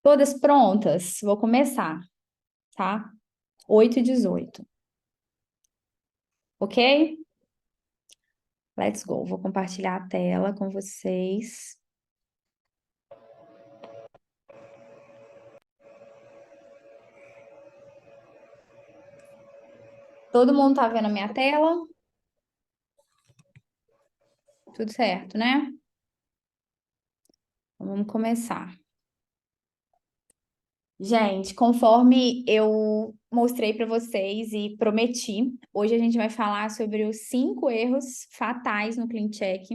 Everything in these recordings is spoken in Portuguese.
Todas prontas? Vou começar, tá? 8h18, ok? Let's go. Vou compartilhar a tela com vocês. Todo mundo tá vendo a minha tela? Tudo certo, né? Então, vamos começar. Gente, conforme eu mostrei para vocês e prometi, hoje a gente vai falar sobre os 5 erros fatais no Clean Check.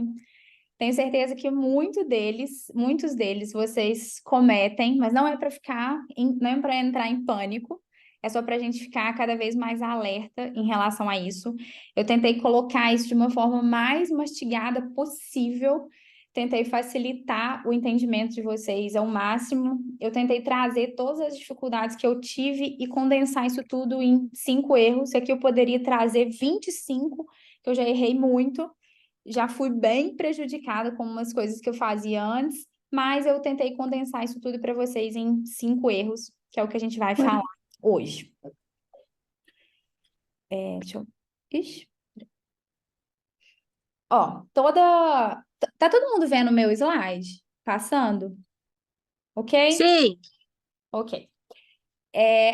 Tenho certeza que muitos deles vocês cometem, mas não é para não é para entrar em pânico, é só para a gente ficar cada vez mais alerta em relação a isso. Eu tentei colocar isso de uma forma mais mastigada possível, tentei facilitar o entendimento de vocês ao máximo. Eu tentei trazer todas as dificuldades que eu tive e condensar isso tudo em 5 erros. Aqui eu poderia trazer 25, que eu já errei muito. Já fui bem prejudicada com umas coisas que eu fazia antes, mas eu tentei condensar isso tudo para vocês em 5 erros, que é o que a gente vai falar hoje. Deixa eu. Ixi. Ó, Tá todo mundo vendo o meu slide? Passando? Ok? Sim, Ok.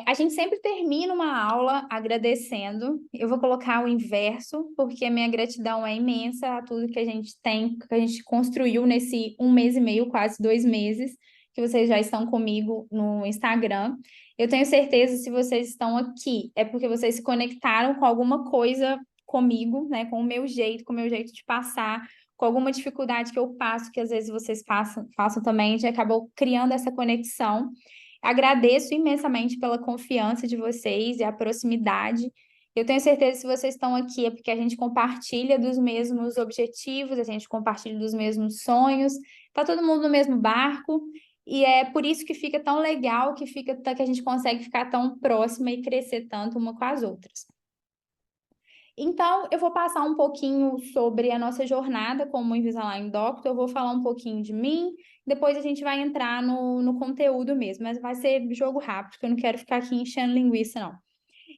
A gente sempre termina uma aula agradecendo. Eu vou colocar o inverso, porque a minha gratidão é imensa a tudo que a gente tem, que a gente construiu nesse 1 mês e meio, quase 2 meses, que vocês já estão comigo no Instagram. Eu tenho certeza, se vocês estão aqui, é porque vocês se conectaram com alguma coisa comigo, né? Com com o meu jeito de passar, com alguma dificuldade que eu passo, que às vezes vocês façam também, a gente acabou criando essa conexão. Agradeço imensamente pela confiança de vocês e a proximidade. Eu tenho certeza que se vocês estão aqui é porque a gente compartilha dos mesmos objetivos, a gente compartilha dos mesmos sonhos, tá todo mundo no mesmo barco, e é por isso que fica tão legal, que a gente consegue ficar tão próxima e crescer tanto uma com as outras. Então, eu vou passar um pouquinho sobre a nossa jornada como Invisalign Doctor, eu vou falar um pouquinho de mim, depois a gente vai entrar no conteúdo mesmo, mas vai ser jogo rápido, porque eu não quero ficar aqui enchendo linguiça, não.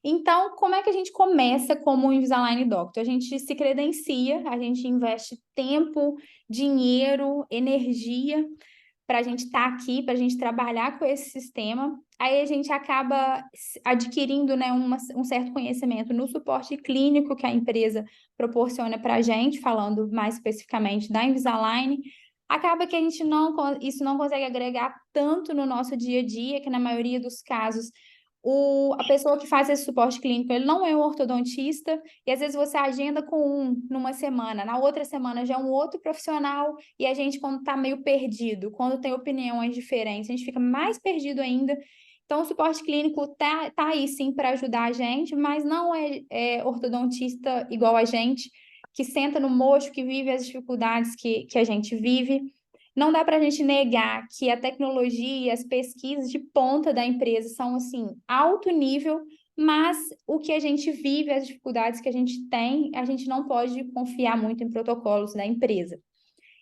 Então, como é que a gente começa como Invisalign Doctor? A gente se credencia, a gente investe tempo, dinheiro, energia para a gente estar aqui, para a gente trabalhar com esse sistema. Aí a gente acaba adquirindo, né, um certo conhecimento no suporte clínico que a empresa proporciona para a gente, falando mais especificamente da Invisalign. Acaba que isso não consegue agregar tanto no nosso dia a dia, que na maioria dos casos a pessoa que faz esse suporte clínico, ele não é um ortodontista, e às vezes você agenda com numa semana, na outra semana já é um outro profissional, e a gente, quando está meio perdido, quando tem opiniões diferentes, a gente fica mais perdido ainda. Então, o suporte clínico tá aí sim para ajudar a gente, mas não é ortodontista igual a gente, que senta no mocho, que vive as dificuldades que a gente vive. Não dá para a gente negar que a tecnologia e as pesquisas de ponta da empresa são, assim, alto nível, mas o que a gente vive, as dificuldades que a gente tem, a gente não pode confiar muito em protocolos da empresa.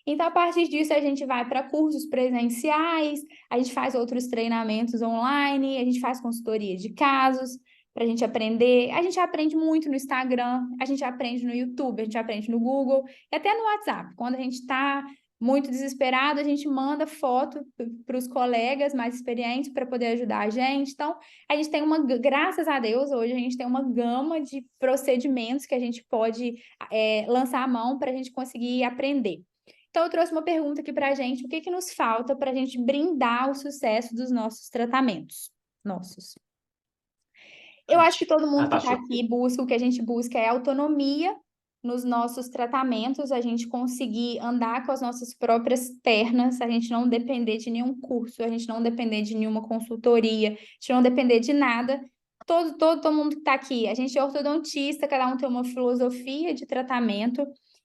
Então, a partir disso, a gente vai para cursos presenciais, a gente faz outros treinamentos online, a gente faz consultoria de casos para a gente aprender. A gente aprende muito no Instagram, a gente aprende no YouTube, a gente aprende no Google e até no WhatsApp. Quando a gente está muito desesperado, a gente manda foto para os colegas mais experientes para poder ajudar a gente. Então, a gente tem graças a Deus, hoje a gente tem uma gama de procedimentos que a gente pode lançar a mão para a gente conseguir aprender. Então, eu trouxe uma pergunta aqui para a gente: o que que nos falta para a gente brindar o sucesso dos nossos tratamentos? Nossos. Eu acho que todo mundo que tá está show. aqui o que a gente busca é autonomia nos nossos tratamentos, a gente conseguir andar com as nossas próprias pernas, a gente não depender de nenhum curso, a gente não depender de nenhuma consultoria, a gente não depender de nada. Todo mundo que está aqui, a gente é ortodontista, cada um tem uma filosofia de tratamento,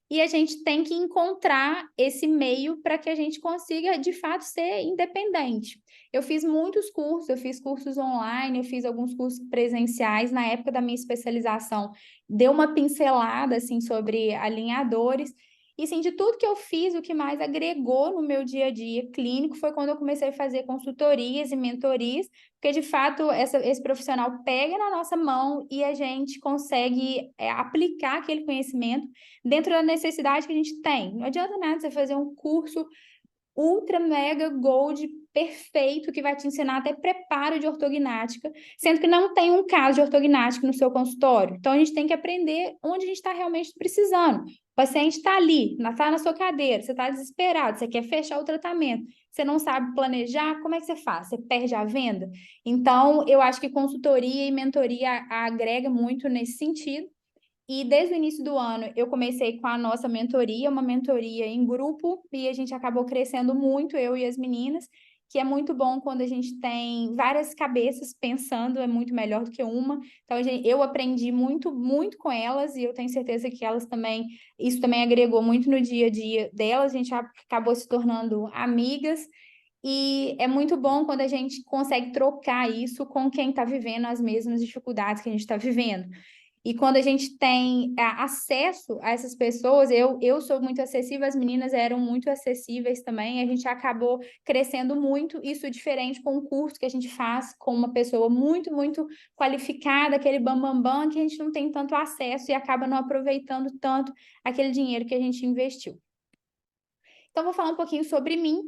e a gente tem que encontrar esse meio para que a gente consiga, de fato, ser independente. Eu fiz muitos cursos, eu fiz cursos online, eu fiz alguns cursos presenciais. Na época da minha especialização, deu uma pincelada assim sobre alinhadores. E sim, de tudo que eu fiz, o que mais agregou no meu dia a dia clínico foi quando eu comecei a fazer consultorias e mentorias, porque de fato esse profissional pega na nossa mão e a gente consegue aplicar aquele conhecimento dentro da necessidade que a gente tem. Não adianta nada você fazer um curso ultra mega gold perfeito que vai te ensinar até preparo de ortognática, sendo que não tem um caso de ortognática no seu consultório. Então a gente tem que aprender onde a gente está realmente precisando. O paciente está ali, está na sua cadeira, você está desesperado, você quer fechar o tratamento, você não sabe planejar, como é que você faz? Você perde a venda? Então, eu acho que consultoria e mentoria agrega muito nesse sentido. E desde o início do ano, eu comecei com a nossa mentoria, uma mentoria em grupo, e a gente acabou crescendo muito, eu e as meninas, que é muito bom quando a gente tem várias cabeças pensando, é muito melhor do que uma. Então, eu aprendi muito, muito com elas, e eu tenho certeza que elas também, isso também agregou muito no dia a dia delas, a gente acabou se tornando amigas. E é muito bom quando a gente consegue trocar isso com quem está vivendo as mesmas dificuldades que a gente está vivendo. E quando a gente tem acesso a essas pessoas, eu sou muito acessível, as meninas eram muito acessíveis também, a gente acabou crescendo muito, isso diferente com o curso que a gente faz com uma pessoa muito, muito qualificada, aquele bam, bam, bam, que a gente não tem tanto acesso e acaba não aproveitando tanto aquele dinheiro que a gente investiu. Então, vou falar um pouquinho sobre mim.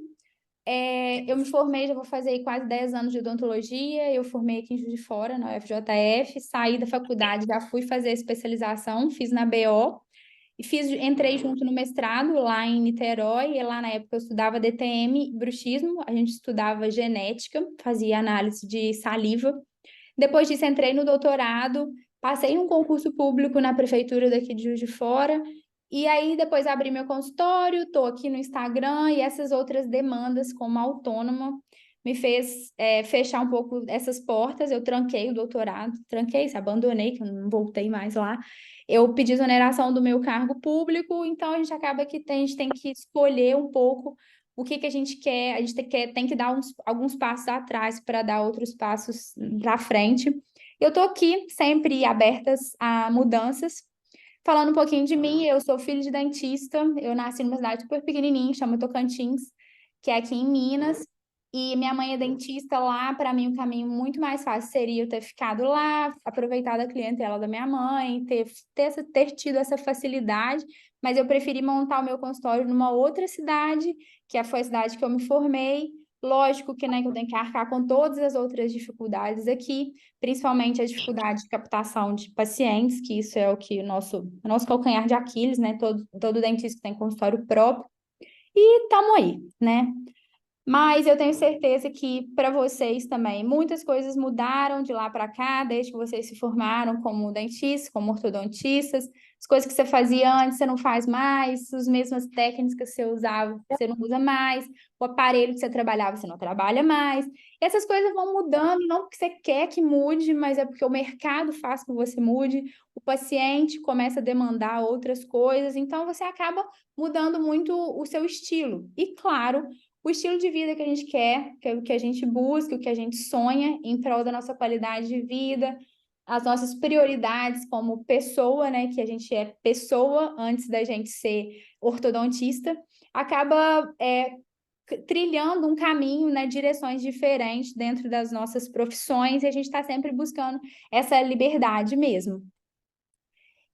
Eu me formei, já vou fazer aí quase 10 anos de odontologia. Eu formei aqui em Juiz de Fora, na UFJF. Saí da faculdade, já fui fazer a especialização, fiz na BO. E entrei junto no mestrado lá em Niterói. E lá na época eu estudava DTM, bruxismo. A gente estudava genética, fazia análise de saliva. Depois disso, entrei no doutorado. Passei num concurso público na prefeitura daqui de Juiz de Fora. E aí, depois abri meu consultório, estou aqui no Instagram e essas outras demandas como autônoma me fez fechar um pouco essas portas. Eu tranquei o doutorado, abandonei, que eu não voltei mais lá. Eu pedi exoneração do meu cargo público, então a gente acaba que a gente tem que escolher um pouco o que a gente quer, a gente tem que dar alguns passos atrás para dar outros passos para frente. Eu estou aqui sempre abertas a mudanças. Falando um pouquinho de mim, eu sou filha de dentista, eu nasci numa cidade super pequenininha, chama Tocantins, que é aqui em Minas, e minha mãe é dentista lá, para mim o caminho muito mais fácil seria eu ter ficado lá, aproveitado a clientela da minha mãe, ter tido essa facilidade, mas eu preferi montar o meu consultório numa outra cidade, foi a cidade que eu me formei. Lógico que, né, que eu tenho que arcar com todas as outras dificuldades aqui, principalmente a dificuldade de captação de pacientes, que isso é o nosso calcanhar de Aquiles, né? Todo dentista tem consultório próprio. E estamos aí, né? Mas eu tenho certeza que para vocês também muitas coisas mudaram de lá para cá, desde que vocês se formaram como dentistas, como ortodontistas. As coisas que você fazia antes, você não faz mais, as mesmas técnicas que você usava, você não usa mais, o aparelho que você trabalhava, você não trabalha mais. E essas coisas vão mudando, não porque você quer que mude, mas é porque o mercado faz com que você mude, o paciente começa a demandar outras coisas, então você acaba mudando muito o seu estilo. E claro, o estilo de vida que a gente quer, que é o que a gente busca, o que a gente sonha em prol da nossa qualidade de vida, as nossas prioridades como pessoa, né, que a gente é pessoa antes da gente ser ortodontista, acaba trilhando um caminho, né, direções diferentes dentro das nossas profissões e a gente está sempre buscando essa liberdade mesmo.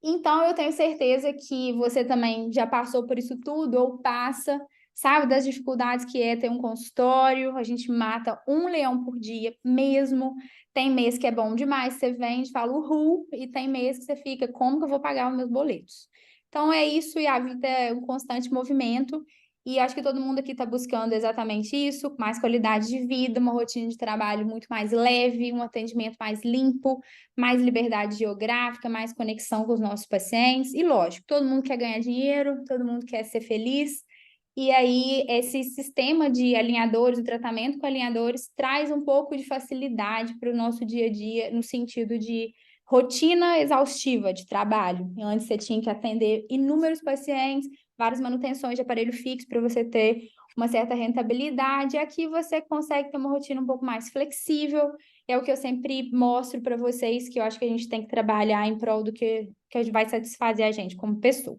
Então, eu tenho certeza que você também já passou por isso tudo ou passa, sabe, das dificuldades que é ter um consultório. A gente mata um leão por dia mesmo. Tem mês que é bom demais, você vende, fala uhul, e tem mês que você fica, como que eu vou pagar os meus boletos? Então, é isso, e a vida é um constante movimento. E acho que todo mundo aqui está buscando exatamente isso, mais qualidade de vida, uma rotina de trabalho muito mais leve, um atendimento mais limpo, mais liberdade geográfica, mais conexão com os nossos pacientes. E lógico, todo mundo quer ganhar dinheiro, todo mundo quer ser feliz. E aí, esse sistema de alinhadores, o tratamento com alinhadores, traz um pouco de facilidade para o nosso dia a dia, no sentido de rotina exaustiva de trabalho. Antes você tinha que atender inúmeros pacientes, várias manutenções de aparelho fixo para você ter uma certa rentabilidade. Aqui você consegue ter uma rotina um pouco mais flexível. É o que eu sempre mostro para vocês, que eu acho que a gente tem que trabalhar em prol do que vai satisfazer a gente como pessoa.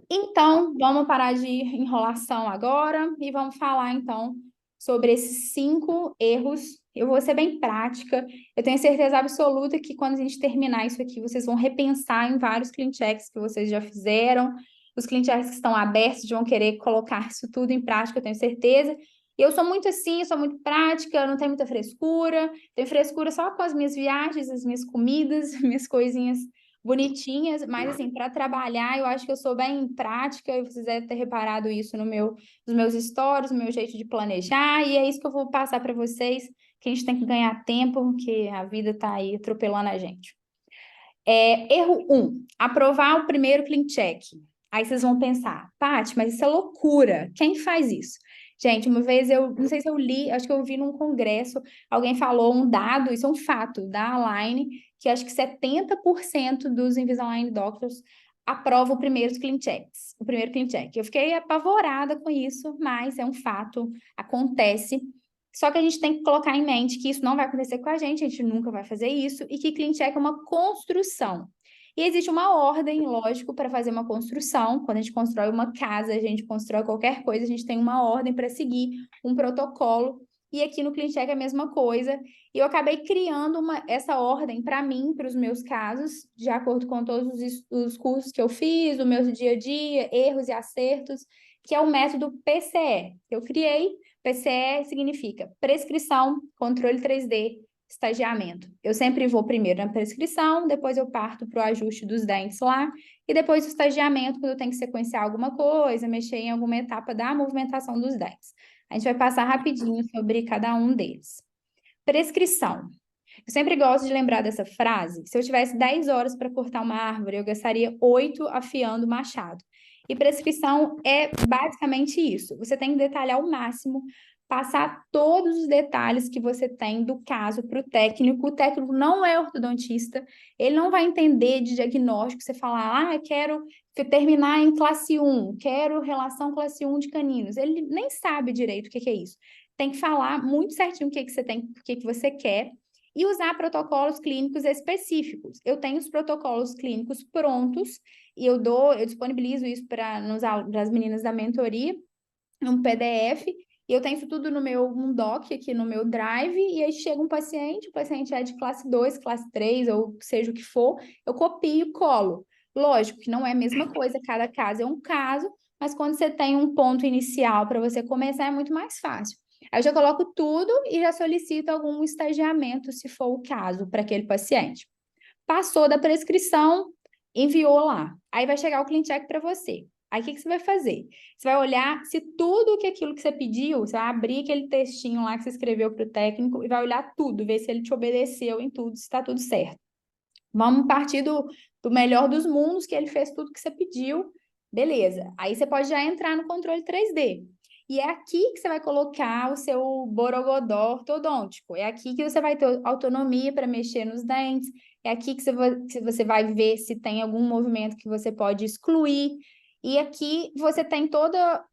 Então, vamos parar de enrolação agora e vamos falar, então, sobre esses 5 erros. Eu vou ser bem prática. Eu tenho certeza absoluta que quando a gente terminar isso aqui, vocês vão repensar em vários clean checks que vocês já fizeram. Os clean checks que estão abertos vão querer colocar isso tudo em prática, eu tenho certeza. E eu sou muito assim, eu sou muito prática, eu não tenho muita frescura. Tenho frescura só com as minhas viagens, as minhas comidas, minhas coisinhas bonitinhas, mas assim, para trabalhar, eu acho que eu sou bem prática, e vocês devem ter reparado isso nos meus stories, no meu jeito de planejar, e é isso que eu vou passar para vocês, que a gente tem que ganhar tempo, porque a vida está aí atropelando a gente. Erro 1, aprovar o primeiro clean check. Aí vocês vão pensar, Paty, mas isso é loucura, quem faz isso? Gente, uma vez eu, não sei se eu li, acho que eu vi num congresso, alguém falou um dado, isso é um fato, da Align, que acho que 70% dos Invisalign Doctors aprovam o primeiro clean checks, o primeiro clean check. Eu fiquei apavorada com isso, mas é um fato, acontece. Só que a gente tem que colocar em mente que isso não vai acontecer com a gente nunca vai fazer isso, e que clean check é uma construção. E existe uma ordem, lógico, para fazer uma construção. Quando a gente constrói uma casa, a gente constrói qualquer coisa, a gente tem uma ordem para seguir, um protocolo. E aqui no Clean Check é a mesma coisa. E eu acabei criando essa ordem para mim, para os meus casos, de acordo com todos os cursos que eu fiz, o meu dia a dia, erros e acertos, que é o método PCE. Eu criei. PCE significa prescrição, controle 3D, estagiamento. Eu sempre vou primeiro na prescrição, depois eu parto para o ajuste dos dentes lá, e depois o estagiamento, quando eu tenho que sequenciar alguma coisa, mexer em alguma etapa da movimentação dos dentes. A gente vai passar rapidinho sobre cada um deles. Prescrição. Eu sempre gosto de lembrar dessa frase. Se eu tivesse 10 horas para cortar uma árvore, eu gastaria 8 afiando o machado. E prescrição é basicamente isso. Você tem que detalhar o máximo, passar todos os detalhes que você tem do caso para o técnico. O técnico não é ortodontista, ele não vai entender de diagnóstico. Você falar, eu quero terminar em classe 1, quero relação classe 1 de caninos. Ele nem sabe direito o que é isso. Tem que falar muito certinho o que você tem, o que você quer e usar protocolos clínicos específicos. Eu tenho os protocolos clínicos prontos e eu disponibilizo isso para as meninas da mentoria, um PDF, e eu tenho isso tudo no meu doc aqui no meu Drive, e aí chega um paciente, o paciente é de classe 2, classe 3, ou seja o que for, eu copio e colo. Lógico que não é a mesma coisa, cada caso é um caso, mas quando você tem um ponto inicial para você começar, é muito mais fácil. Aí eu já coloco tudo e já solicito algum estagiamento, se for o caso, para aquele paciente. Passou da prescrição, enviou lá. Aí vai chegar o clean check para você. Aí o que você vai fazer? Você vai olhar se tudo que aquilo que você pediu, você vai abrir aquele textinho lá que você escreveu para o técnico e vai olhar tudo, ver se ele te obedeceu em tudo, se está tudo certo. Vamos partir do melhor dos mundos, que ele fez tudo que você pediu. Beleza. Aí você pode já entrar no controle 3D. E é aqui que você vai colocar o seu borogodó ortodôntico. É aqui que você vai ter autonomia para mexer nos dentes. É aqui que você vai ver se tem algum movimento que você pode excluir. E aqui você tem toda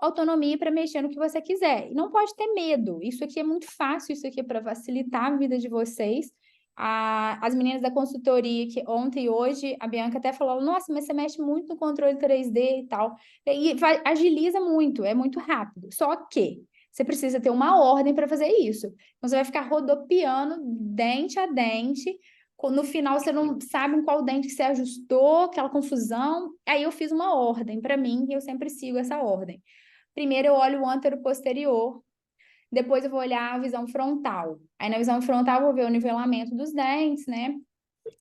autonomia para mexer no que você quiser. E não pode ter medo. Isso aqui é muito fácil, isso aqui é para facilitar a vida de vocês. As meninas da consultoria, que ontem e hoje, a Bianca até falou, nossa, mas você mexe muito no controle 3D e tal. E agiliza muito, é muito rápido. Só que você precisa ter uma ordem para fazer isso. Então, você vai ficar rodopiando dente a dente. No final, você não sabe em qual dente que você ajustou, aquela confusão. Aí eu fiz uma ordem para mim e eu sempre sigo essa ordem. Primeiro, eu olho o antero-posterior. Depois eu vou olhar a visão frontal. Aí na visão frontal eu vou ver o nivelamento dos dentes, né?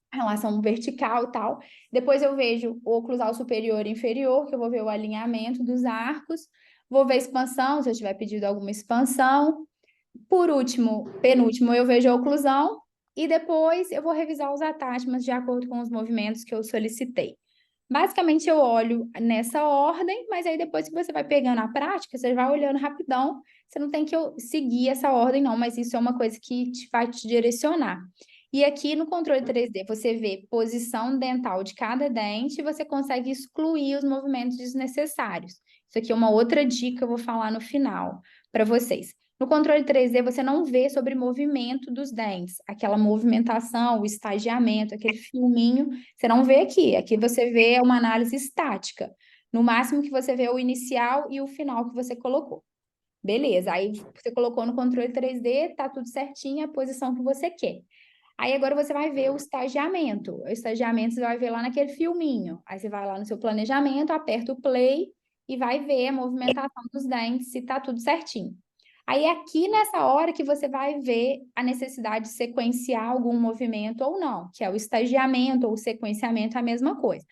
A relação vertical e tal. Depois eu vejo o oclusal superior e inferior, que eu vou ver o alinhamento dos arcos. Vou ver a expansão, se eu tiver pedido alguma expansão. Por último, penúltimo, eu vejo a oclusão. E depois eu vou revisar os attachments de acordo com os movimentos que eu solicitei. Basicamente, eu olho nessa ordem, mas aí depois que você vai pegando a prática, você vai olhando rapidão. Você não tem que seguir essa ordem, não, mas isso é uma coisa que vai te direcionar. E aqui no controle 3D, você vê posição dental de cada dente e você consegue excluir os movimentos desnecessários. Isso aqui é uma outra dica que eu vou falar no final para vocês. No controle 3D, você não vê sobre movimento dos dentes, aquela movimentação, o estagiamento, aquele filminho, você não vê aqui. Aqui você vê uma análise estática. No máximo que você vê é o inicial e o final que você colocou. Beleza, aí você colocou no controle 3D, tá tudo certinho, a posição que você quer. Aí agora você vai ver o estagiamento. O estagiamento você vai ver lá naquele filminho. Aí você vai lá no seu planejamento, aperta o play e vai ver a movimentação dos dentes, se tá tudo certinho. Aí é aqui nessa hora que você vai ver a necessidade de sequenciar algum movimento ou não, que é o estagiamento ou o sequenciamento, é a mesma coisa.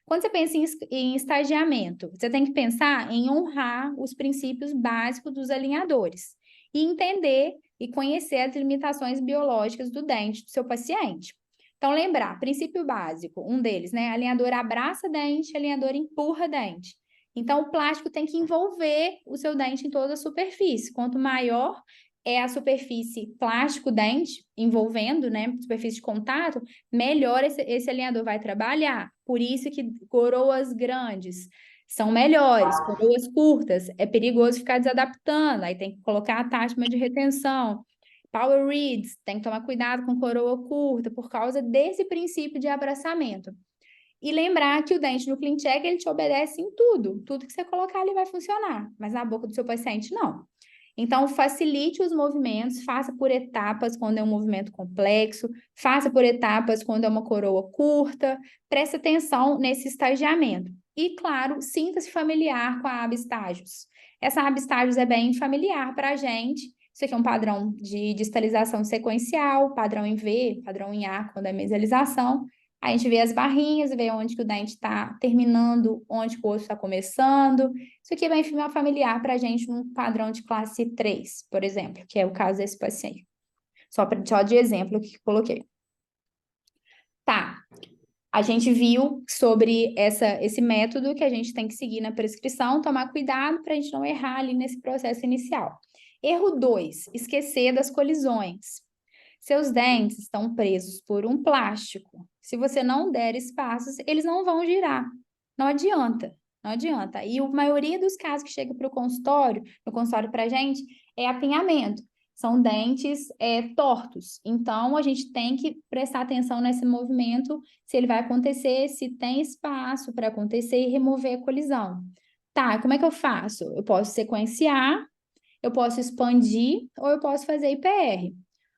Quando você pensa em estagiamento, você tem que pensar em honrar os princípios básicos dos alinhadores e entender e conhecer as limitações biológicas do dente do seu paciente. Então, lembrar, princípio básico, um deles, né? Alinhador abraça dente, alinhador empurra dente. Então, o plástico tem que envolver o seu dente em toda a superfície. Quanto maior é a superfície plástico-dente, envolvendo, né, superfície de contato, melhor esse alinhador vai trabalhar. Por isso que coroas grandes são melhores, coroas curtas é perigoso ficar desadaptando, aí tem que colocar attachment de retenção. Power reeds, tem que tomar cuidado com coroa curta por causa desse princípio de abraçamento. E lembrar que o dente no CleanCheck, ele te obedece em tudo. Tudo que você colocar ali vai funcionar, mas na boca do seu paciente não. Então, facilite os movimentos, faça por etapas quando é um movimento complexo, faça por etapas quando é uma coroa curta, preste atenção nesse estagiamento. E, claro, sinta-se familiar com a aba estágios. Essa aba estágios é bem familiar para a gente. Isso aqui é um padrão de distalização sequencial, padrão em V, padrão em A, quando é mesialização. A gente vê as barrinhas, vê onde que o dente está terminando, onde que o osso está começando. Isso aqui é bem familiar para a gente num padrão de classe 3, por exemplo, que é o caso desse paciente. Só de exemplo que coloquei. Tá, a gente viu sobre esse método que a gente tem que seguir na prescrição, tomar cuidado para a gente não errar ali nesse processo inicial. Erro 2, esquecer das colisões. Seus dentes estão presos por um plástico. Se você não der espaços, eles não vão girar. Não adianta, não adianta. E a maioria dos casos que chega para o consultório, no consultório para a gente, é apinhamento. São dentes tortos. Então, a gente tem que prestar atenção nesse movimento, se ele vai acontecer, se tem espaço para acontecer e remover a colisão. Tá, como é que eu faço? Eu posso sequenciar, eu posso expandir ou eu posso fazer IPR.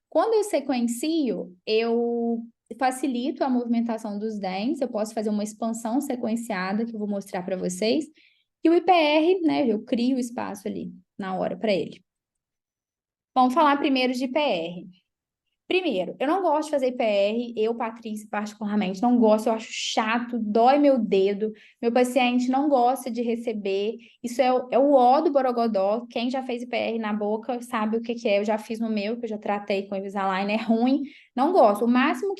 Quando eu sequencio, eu facilito a movimentação dos dentes, eu posso fazer uma expansão sequenciada, que eu vou mostrar para vocês, e o IPR, né, eu crio espaço ali na hora para ele. Vamos falar primeiro de IPR. Primeiro, eu não gosto de fazer IPR, eu, Patrícia, particularmente, não gosto, eu acho chato, dói meu dedo, meu paciente não gosta de receber, isso é o ó do borogodó, quem já fez IPR na boca sabe o que é, eu já fiz no meu, que eu já tratei com Invisalign, é ruim, não gosto, o máximo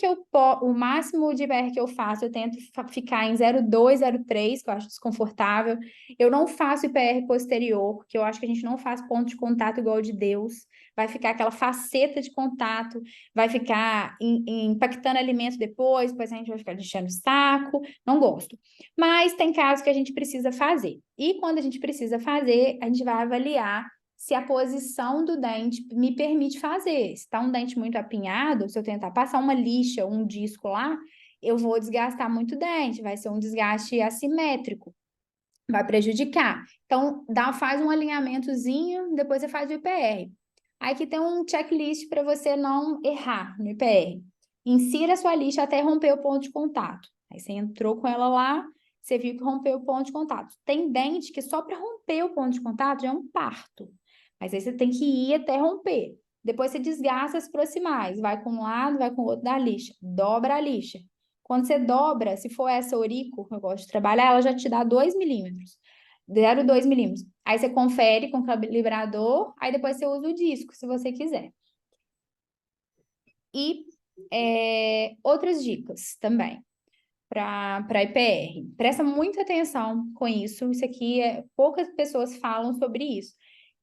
de IPR que eu faço, eu tento ficar em 0,2, 0,3, que eu acho desconfortável, eu não faço IPR posterior, porque eu acho que a gente não faz ponto de contato igual o de Deus, vai ficar aquela faceta de contato, vai ficar impactando alimento depois a gente vai ficar enchendo o saco, não gosto. Mas tem casos que a gente precisa fazer. E quando a gente precisa fazer, a gente vai avaliar se a posição do dente me permite fazer. Se está um dente muito apinhado, se eu tentar passar uma lixa, um disco lá, eu vou desgastar muito o dente, vai ser um desgaste assimétrico, vai prejudicar. Então, faz um alinhamentozinho, depois você faz o IPR. Aí aqui tem um checklist para você não errar no IPR. Insira a sua lixa até romper o ponto de contato. Aí você entrou com ela lá, você viu que rompeu o ponto de contato. Tem dente que só para romper o ponto de contato já é um parto. Mas aí você tem que ir até romper. Depois você desgasta as proximais. Vai com um lado, vai com o outro da lixa. Dobra a lixa. Quando você dobra, se for essa Orico, que eu gosto de trabalhar, ela já te dá 2 milímetros. 0,2 milímetros. Aí você confere com o calibrador, aí depois você usa o disco, se você quiser. E outras dicas também para IPR. Presta muita atenção com isso. Isso aqui, poucas pessoas falam sobre isso,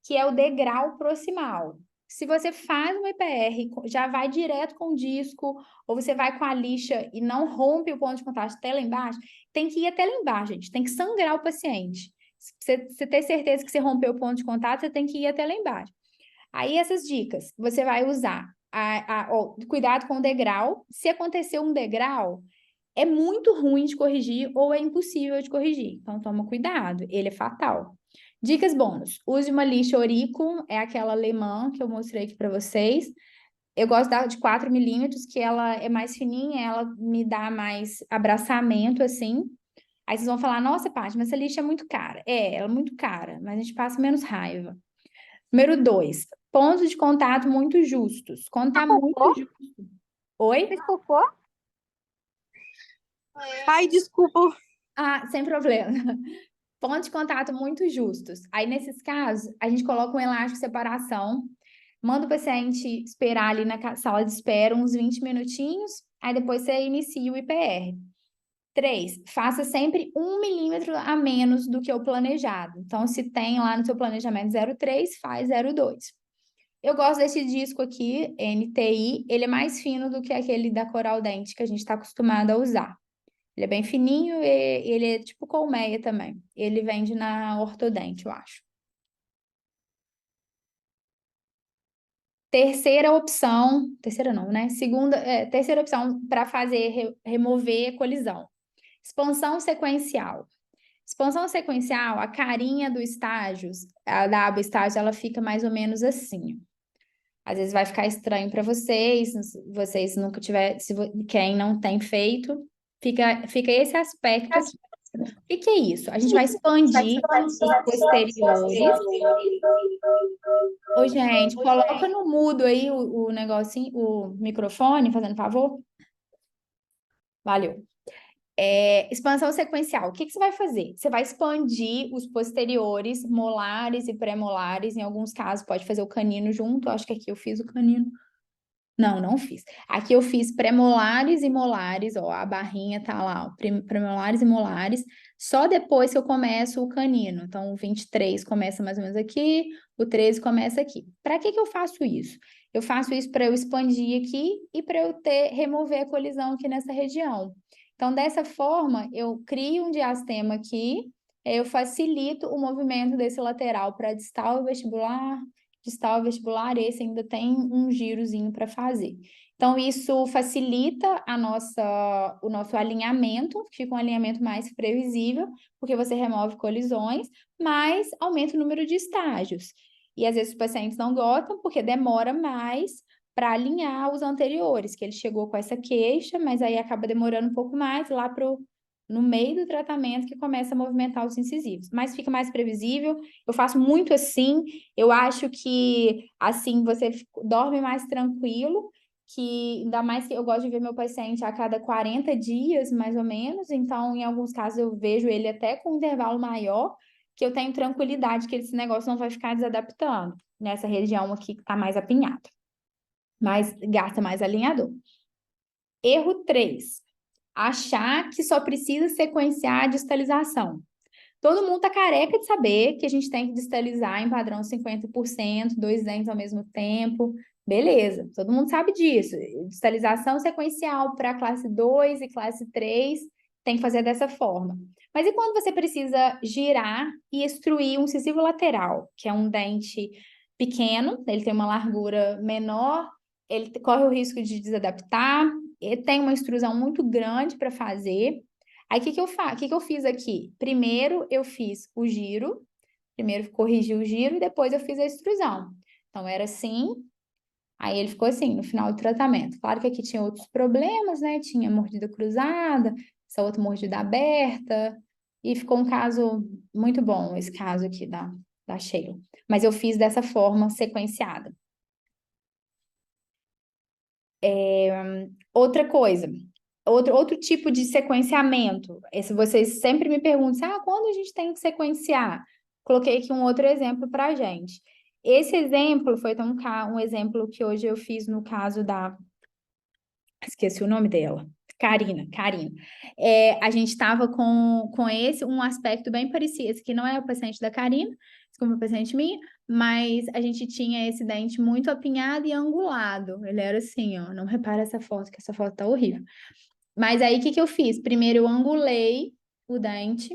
que é o degrau proximal. Se você faz uma IPR, já vai direto com o disco, ou você vai com a lixa e não rompe o ponto de contato até lá embaixo, tem que ir até lá embaixo, gente. Tem que sangrar o paciente. Você ter certeza que você rompeu o ponto de contato, você tem que ir até lá embaixo. Aí essas dicas, você vai usar cuidado com o degrau. Se acontecer um degrau, é muito ruim de corrigir ou é impossível de corrigir. Então, toma cuidado, ele é fatal. Dicas bônus. Use uma lixa Aurico, é aquela alemã que eu mostrei aqui para vocês. Eu gosto da de 4 milímetros, que ela é mais fininha, ela me dá mais abraçamento, assim. Aí vocês vão falar, nossa, Paty, mas essa lixa é muito cara. É, ela é muito cara, mas a gente passa menos raiva. Número 2, pontos de contato muito justos. Quando tá muito Cocô? justo. Oi? Fez cocô? Ai, desculpa. Ah, sem problema. Pontos de contato muito justos. Aí, nesses casos, a gente coloca um elástico de separação, manda o paciente esperar ali na sala de espera uns 20 minutinhos, aí depois você inicia o IPR. 3, faça sempre 1 milímetro a menos do que o planejado. Então, se tem lá no seu planejamento 0,3, faz 0,2. Eu gosto desse disco aqui, NTI, ele é mais fino do que aquele da Coral Dente que a gente está acostumado a usar. Ele é bem fininho e ele é tipo colmeia também. Ele vende na Ortodente, eu acho. Terceira opção, terceira não, né? Terceira opção para fazer remover colisão. Expansão sequencial. Expansão sequencial, a carinha do estágios, a da aba estágio, ela fica mais ou menos assim. Às vezes vai ficar estranho para vocês, se vocês nunca tiver, quem não tem feito, fica esse aspecto aqui. O que é isso? A gente vai expandir os posteriores. Ô, gente, coloca no mudo aí o negocinho, o microfone, fazendo favor. Valeu. Expansão sequencial. O que você vai fazer? Você vai expandir os posteriores, molares e pré-molares. Em alguns casos, pode fazer o canino junto. Acho que aqui eu fiz o canino. Não, não fiz. Aqui eu fiz pré-molares e molares, ó, a barrinha tá lá, ó, pré-molares e molares, só depois que eu começo o canino. Então, o 23 começa mais ou menos aqui, o 13 começa aqui. Para que eu faço isso? Eu faço isso para eu expandir aqui e para eu remover a colisão aqui nessa região. Então, dessa forma, eu crio um diastema aqui, eu facilito o movimento desse lateral para distal vestibular, distal vestibular, esse ainda tem um girozinho para fazer. Então, isso facilita o nosso alinhamento, fica um alinhamento mais previsível, porque você remove colisões, mas aumenta o número de estágios. E às vezes os pacientes não gostam, porque demora mais para alinhar os anteriores, que ele chegou com essa queixa, mas aí acaba demorando um pouco mais lá no meio do tratamento que começa a movimentar os incisivos. Mas fica mais previsível, eu faço muito assim, eu acho que assim você dorme mais tranquilo, que ainda mais que eu gosto de ver meu paciente a cada 40 dias, mais ou menos, então em alguns casos eu vejo ele até com um intervalo maior, que eu tenho tranquilidade que esse negócio não vai ficar desadaptando nessa região aqui que está mais apinhada, mas gasta mais alinhador. Erro 3, achar que só precisa sequenciar a distalização. Todo mundo tá careca de saber que a gente tem que distalizar em padrão 50%, dois dentes ao mesmo tempo. Beleza, todo mundo sabe disso. Distalização sequencial para classe 2 e classe 3 tem que fazer dessa forma. Mas e quando você precisa girar e extruir um incisivo lateral, que é um dente pequeno, ele tem uma largura menor, ele corre o risco de desadaptar, ele tem uma extrusão muito grande para fazer. Aí, o que que eu fiz aqui? Primeiro, eu fiz o giro, primeiro corrigi o giro e depois eu fiz a extrusão. Então, era assim, aí ele ficou assim, no final do tratamento. Claro que aqui tinha outros problemas, né? Tinha mordida cruzada, essa outra mordida aberta, e ficou um caso muito bom, esse caso aqui da Sheila. Mas eu fiz dessa forma sequenciada. Outra coisa, outro tipo de sequenciamento. Esse, vocês sempre me perguntam, quando a gente tem que sequenciar? Coloquei aqui um outro exemplo para a gente. Esse exemplo foi um exemplo que hoje eu fiz no caso da... Esqueci o nome dela. Karina. A gente estava com esse, um aspecto bem parecido. Esse aqui não é o paciente da Karina, esse é uma paciente minha, mas a gente tinha esse dente muito apinhado e angulado. Ele era assim, ó. Não repara essa foto, que essa foto tá horrível. Mas aí, o que que eu fiz? Primeiro, eu angulei o dente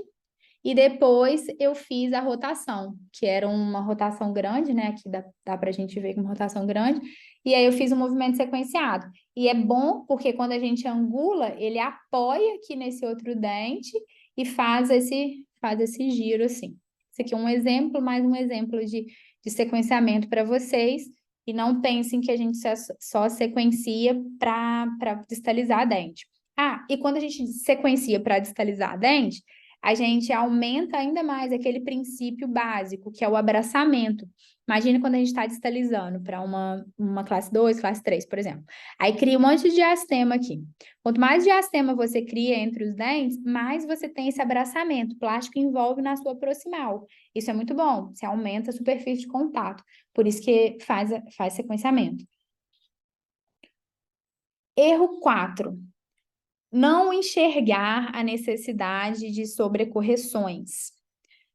E depois eu fiz a rotação, que era uma rotação grande, né? Aqui dá pra gente ver com uma rotação grande. E aí eu fiz um movimento sequenciado. E é bom porque quando a gente angula, ele apoia aqui nesse outro dente e faz esse giro assim. Esse aqui é um exemplo, mais um exemplo de sequenciamento para vocês. E não pensem que a gente só sequencia para distalizar a dente. Ah, e quando a gente sequencia para distalizar a dente, a gente aumenta ainda mais aquele princípio básico, que é o abraçamento. Imagina quando a gente está distalizando para uma classe 2, classe 3, por exemplo. Aí cria um monte de diastema aqui. Quanto mais diastema você cria entre os dentes, mais você tem esse abraçamento. O plástico envolve na sua proximal. Isso é muito bom, você aumenta a superfície de contato. Por isso que faz sequenciamento. Erro 4. Não enxergar a necessidade de sobrecorreções.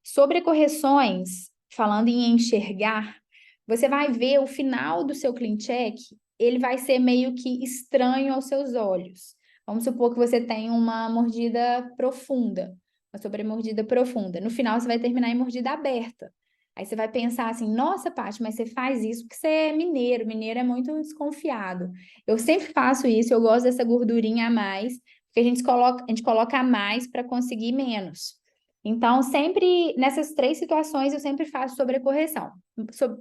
Sobrecorreções, falando em enxergar, você vai ver o final do seu clean check, ele vai ser meio que estranho aos seus olhos. Vamos supor que você tem uma mordida profunda, uma sobremordida profunda. No final, você vai terminar em mordida aberta. Aí você vai pensar assim, nossa, Paty, mas você faz isso porque você é mineiro. Mineiro é muito desconfiado. Eu sempre faço isso, eu gosto dessa gordurinha a mais, porque a gente coloca a mais para conseguir menos. Então, sempre, nessas 3 situações, eu sempre faço sobrecorreção.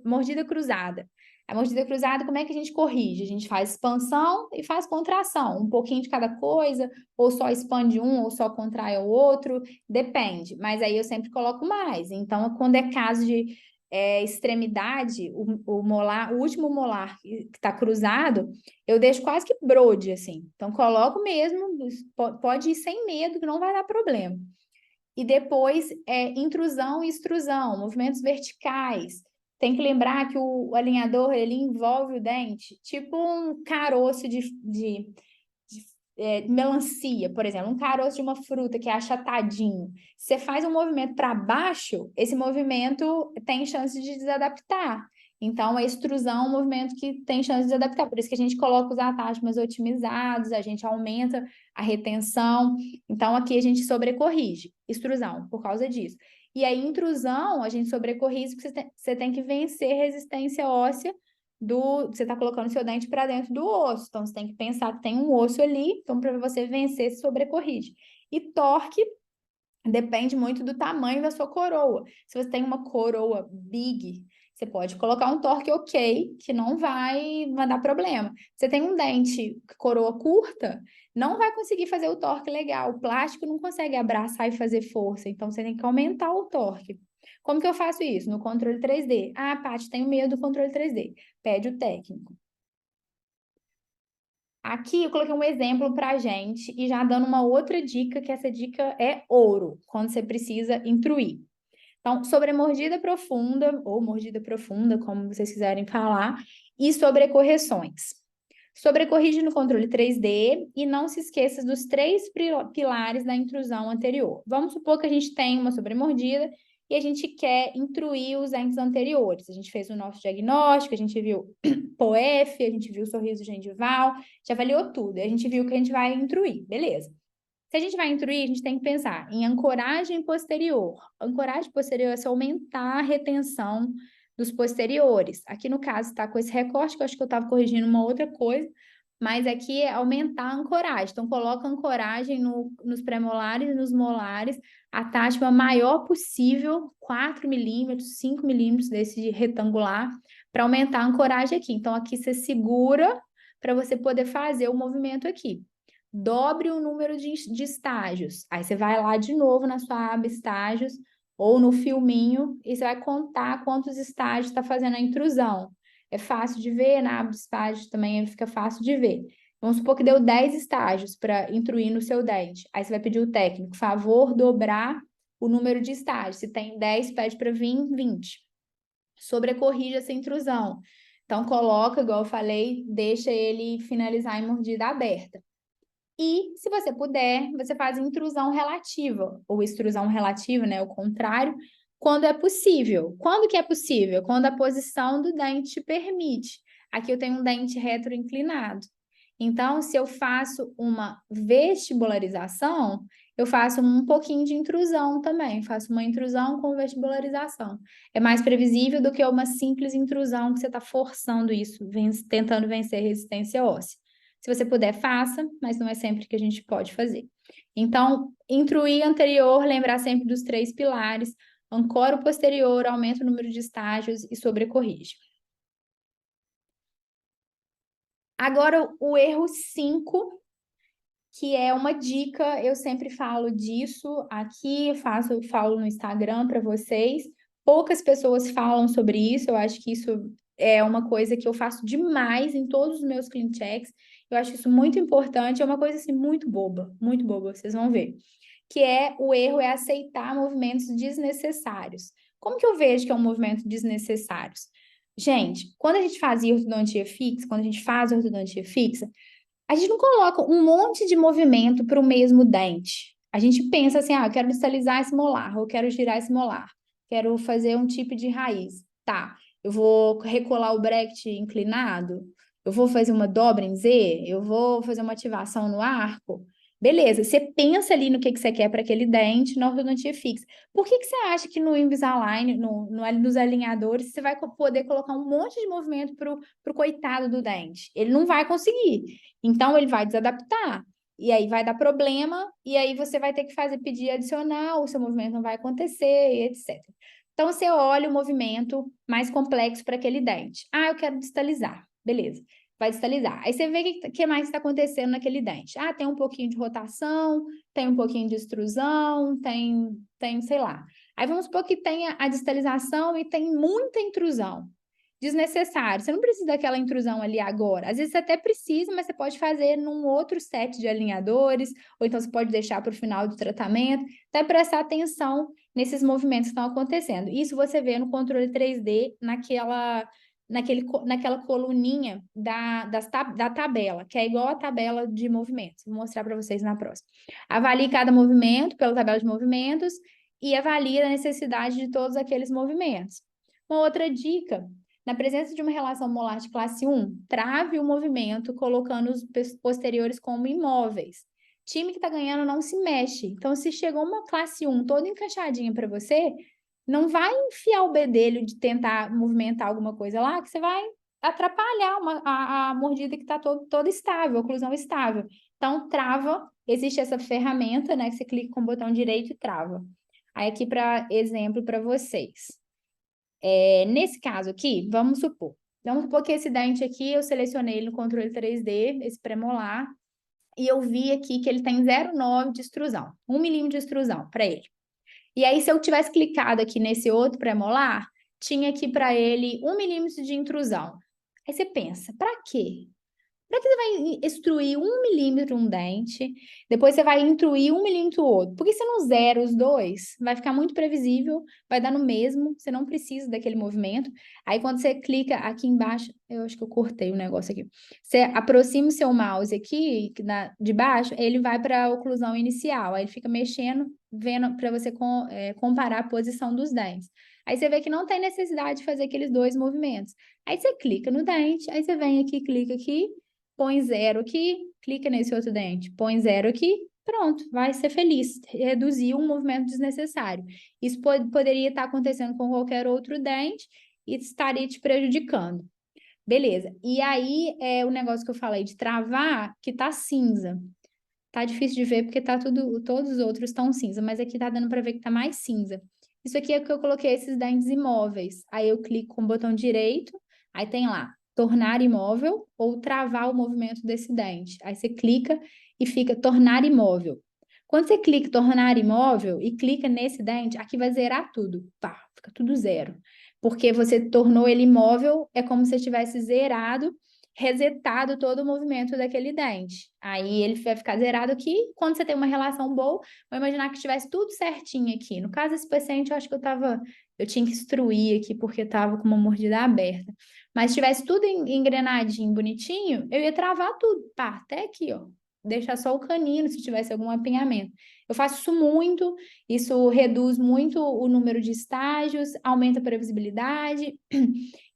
Mordida cruzada. A mordida cruzada, como é que a gente corrige? A gente faz expansão e faz contração. Um pouquinho de cada coisa, ou só expande um, ou só contrai o outro, depende. Mas aí eu sempre coloco mais. Então, quando é caso de extremidade, o último molar que está cruzado, eu deixo quase que brode, assim. Então, coloco mesmo, pode ir sem medo, que não vai dar problema. E depois, intrusão e extrusão, movimentos verticais. Tem que lembrar que o alinhador, ele envolve o dente, tipo um caroço de melancia, por exemplo, um caroço de uma fruta que é achatadinho. Você faz um movimento para baixo, esse movimento tem chance de desadaptar. Então, a extrusão é um movimento que tem chance de desadaptar. Por isso que a gente coloca os attachments otimizados, a gente aumenta a retenção. Então, aqui a gente sobrecorrige. Extrusão, por causa disso. E aí, intrusão, a gente sobrecorrige porque você tem que vencer resistência óssea você está colocando seu dente para dentro do osso. Então, você tem que pensar que tem um osso ali, então, para você vencer, se sobrecorrige. E torque depende muito do tamanho da sua coroa. Se você tem uma coroa big, você pode colocar um torque ok, que não vai dar problema. Você tem um dente coroa curta, não vai conseguir fazer o torque legal. O plástico não consegue abraçar e fazer força, então você tem que aumentar o torque. Como que eu faço isso? No controle 3D. Ah, Paty, tenho medo do controle 3D. Pede o técnico. Aqui eu coloquei um exemplo para a gente e já dando uma outra dica, que essa dica é ouro, quando você precisa intruir. Então, sobre a mordida profunda, ou mordida profunda, como vocês quiserem falar, e sobre correções. Sobrecorrige no controle 3D e não se esqueça dos 3 pilares da intrusão anterior. Vamos supor que a gente tem uma sobremordida e a gente quer intruir os entes anteriores. A gente fez o nosso diagnóstico, a gente viu POF, a gente viu o sorriso gengival, já avaliou tudo. A gente viu que a gente vai intruir, beleza. Se a gente vai intruir, a gente tem que pensar em ancoragem posterior. Ancoragem posterior é se aumentar a retenção dos posteriores. Aqui no caso está com esse recorte, que eu acho que eu estava corrigindo uma outra coisa, mas aqui é aumentar a ancoragem. Então, coloca a ancoragem nos premolares e nos molares, a taxa maior possível, 4 milímetros, 5 milímetros desse de retangular, para aumentar a ancoragem aqui. Então, aqui você segura para você poder fazer o movimento aqui. Dobre o número de estágios. Aí você vai lá de novo na sua aba estágios ou no filminho e você vai contar quantos estágios está fazendo a intrusão. É fácil de ver, na aba de estágios também fica fácil de ver. Vamos supor que deu 10 estágios para intruir no seu dente. Aí você vai pedir o técnico, favor, dobrar o número de estágios. Se tem 10, pede para vir 20. Sobrecorrige essa intrusão. Então, coloca, igual eu falei, deixa ele finalizar em mordida aberta. E, se você puder, você faz intrusão relativa, ou extrusão relativa, né? O contrário, quando é possível. Quando que é possível? Quando a posição do dente permite. Aqui eu tenho um dente retroinclinado. Então, se eu faço uma vestibularização, eu faço um pouquinho de intrusão também, faço uma intrusão com vestibularização. É mais previsível do que uma simples intrusão que você está forçando isso, tentando vencer a resistência óssea. Se você puder, faça, mas não é sempre que a gente pode fazer. Então, intruir anterior, lembrar sempre dos 3 pilares, ancora o posterior, aumenta o número de estágios e sobrecorrige. Agora, o erro 5, que é uma dica, eu sempre falo disso aqui, falo no Instagram para vocês. Poucas pessoas falam sobre isso, eu acho que isso é uma coisa que eu faço demais em todos os meus clean checks. Eu acho isso muito importante, é uma coisa assim muito boba, vocês vão ver. Que é o erro é aceitar movimentos desnecessários. Como que eu vejo que é um movimento desnecessário? Gente, quando a gente fazia ortodontia fixa, quando a gente faz ortodontia fixa, a gente não coloca um monte de movimento para o mesmo dente. A gente pensa assim, eu quero distalizar esse molar, eu quero girar esse molar, quero fazer um tipo de raiz. Tá, eu vou recolar o bracket inclinado, eu vou fazer uma dobra em Z, eu vou fazer uma ativação no arco. Beleza, você pensa ali no que você quer para aquele dente na ortodontia fixa. Por que você acha que no Invisalign, nos alinhadores, você vai poder colocar um monte de movimento para o coitado do dente? Ele não vai conseguir. Então, ele vai desadaptar. E aí vai dar problema, e aí você vai ter que pedir adicional, o seu movimento não vai acontecer, e etc. Então, você olha o movimento mais complexo para aquele dente. Eu quero distalizar. Beleza, vai distalizar. Aí você vê o que mais está acontecendo naquele dente. Tem um pouquinho de rotação, tem um pouquinho de extrusão, tem, sei lá. Aí vamos supor que tenha a distalização e tem muita intrusão desnecessário. Você não precisa daquela intrusão ali agora. Às vezes você até precisa, mas você pode fazer num outro set de alinhadores, ou então você pode deixar para o final do tratamento, até prestar atenção nesses movimentos que estão acontecendo. Isso você vê no controle 3D, naquela coluninha da tabela, que é igual a tabela de movimentos. Vou mostrar para vocês na próxima. Avalie cada movimento pela tabela de movimentos e avalie a necessidade de todos aqueles movimentos. Uma outra dica: na presença de uma relação molar de classe 1, trave o movimento colocando os posteriores como imóveis. Time que está ganhando não se mexe. Então, se chegou uma classe 1 toda encaixadinha para você, não vai enfiar o bedelho de tentar movimentar alguma coisa lá, que você vai atrapalhar a mordida que está toda estável, a oclusão estável. Então, trava. Existe essa ferramenta, né, que você clica com o botão direito e trava. Aí, aqui para exemplo para vocês. Nesse caso aqui, vamos supor que esse dente aqui, eu selecionei ele no controle 3D, esse premolar, e eu vi aqui que ele tem 0,9 de extrusão, 1 milímetro de extrusão para ele. E aí, se eu tivesse clicado aqui nesse outro premolar, tinha aqui para ele 1 milímetro de intrusão. Aí você pensa, para quê? Para que você vai extruir 1 milímetro um dente, depois você vai intruir 1 milímetro o outro? Porque se não zera os dois, vai ficar muito previsível, vai dar no mesmo, você não precisa daquele movimento. Aí quando você clica aqui embaixo, eu acho que eu cortei o negócio aqui. Você aproxima o seu mouse aqui, de baixo, ele vai para a oclusão inicial, aí ele fica mexendo, vendo para você comparar a posição dos dentes. Aí você vê que não tem necessidade de fazer aqueles dois movimentos. Aí você clica no dente, aí você vem aqui, clica aqui, põe 0 aqui, clica nesse outro dente, põe 0 aqui, pronto, vai ser feliz, reduzir um movimento desnecessário. Isso poderia estar acontecendo com qualquer outro dente e estaria te prejudicando. Beleza, e aí o negócio que eu falei de travar, que tá cinza. Tá difícil de ver porque todos os outros estão cinza, mas aqui tá dando para ver que tá mais cinza. Isso aqui é que eu coloquei esses dentes imóveis. Aí eu clico com o botão direito, aí tem lá tornar imóvel ou travar o movimento desse dente. Aí você clica e fica tornar imóvel. Quando você clica tornar imóvel e clica nesse dente, aqui vai zerar tudo. Pá, fica tudo zero. Porque você tornou ele imóvel, é como se tivesse zerado, resetado todo o movimento daquele dente. Aí ele vai ficar zerado aqui. Quando você tem uma relação boa, vou imaginar que tivesse tudo certinho aqui. No caso desse paciente, eu acho que eu tinha que instruir aqui porque estava com uma mordida aberta. Mas se tivesse tudo engrenadinho, bonitinho, eu ia travar tudo. Pá, até aqui, ó. Deixar só o canino se tivesse algum apinhamento. Eu faço isso muito, isso reduz muito o número de estágios, aumenta a previsibilidade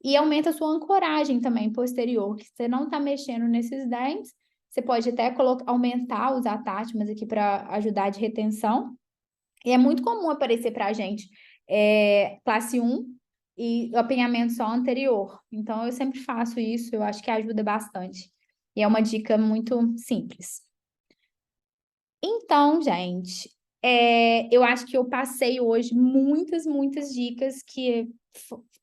e aumenta a sua ancoragem também posterior, que você não está mexendo nesses dentes, Você pode até aumentar os attachments aqui para ajudar de retenção. E é muito comum aparecer para a gente classe 1 e o apanhamento só anterior. Então, eu sempre faço isso, eu acho que ajuda bastante. E é uma dica muito simples. Então, gente, eu acho que eu passei hoje muitas dicas que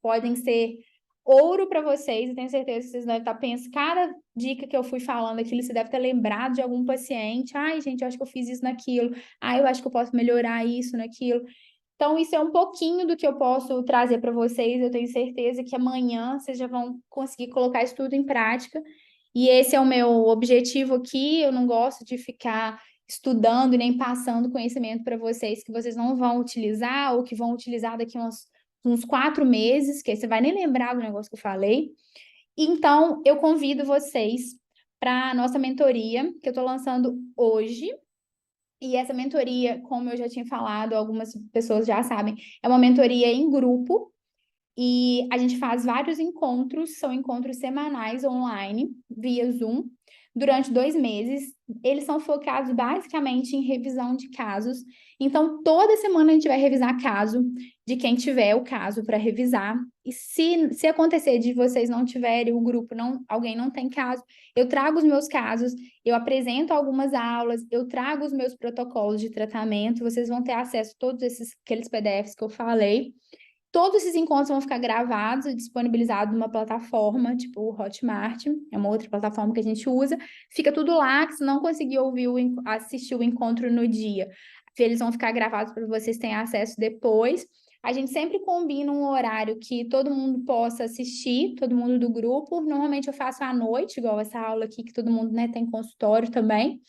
podem ser ouro para vocês. Eu tenho certeza que vocês devem estar pensando, cada dica que eu fui falando aqui, você deve ter lembrado de algum paciente. Ai, gente, eu acho que eu fiz isso naquilo. Ai, eu acho que eu posso melhorar isso naquilo. Então, isso é um pouquinho do que eu posso trazer para vocês. Eu tenho certeza que amanhã vocês já vão conseguir colocar isso tudo em prática. E esse é o meu objetivo aqui. Eu não gosto de ficar estudando e nem passando conhecimento para vocês que vocês não vão utilizar ou que vão utilizar daqui uns 4 meses, que aí você vai nem lembrar do negócio que eu falei. Então, eu convido vocês para a nossa mentoria, que eu estou lançando hoje. E essa mentoria, como eu já tinha falado, algumas pessoas já sabem, é uma mentoria em grupo. E a gente faz vários encontros, são encontros semanais online, via Zoom, durante 2 meses. Eles são focados basicamente em revisão de casos. Então, toda semana a gente vai revisar caso de quem tiver o caso para revisar. E se acontecer de vocês não tiverem, o grupo, alguém não tem caso, eu trago os meus casos, eu apresento algumas aulas, eu trago os meus protocolos de tratamento, vocês vão ter acesso a todos aqueles PDFs que eu falei. Todos esses encontros vão ficar gravados e disponibilizados numa plataforma, tipo o Hotmart, é uma outra plataforma que a gente usa. Fica tudo lá, que se não conseguir assistir o encontro no dia, eles vão ficar gravados para vocês terem acesso depois. A gente sempre combina um horário que todo mundo possa assistir, todo mundo do grupo. Normalmente eu faço à noite, igual essa aula aqui, que todo mundo, né, tem consultório também.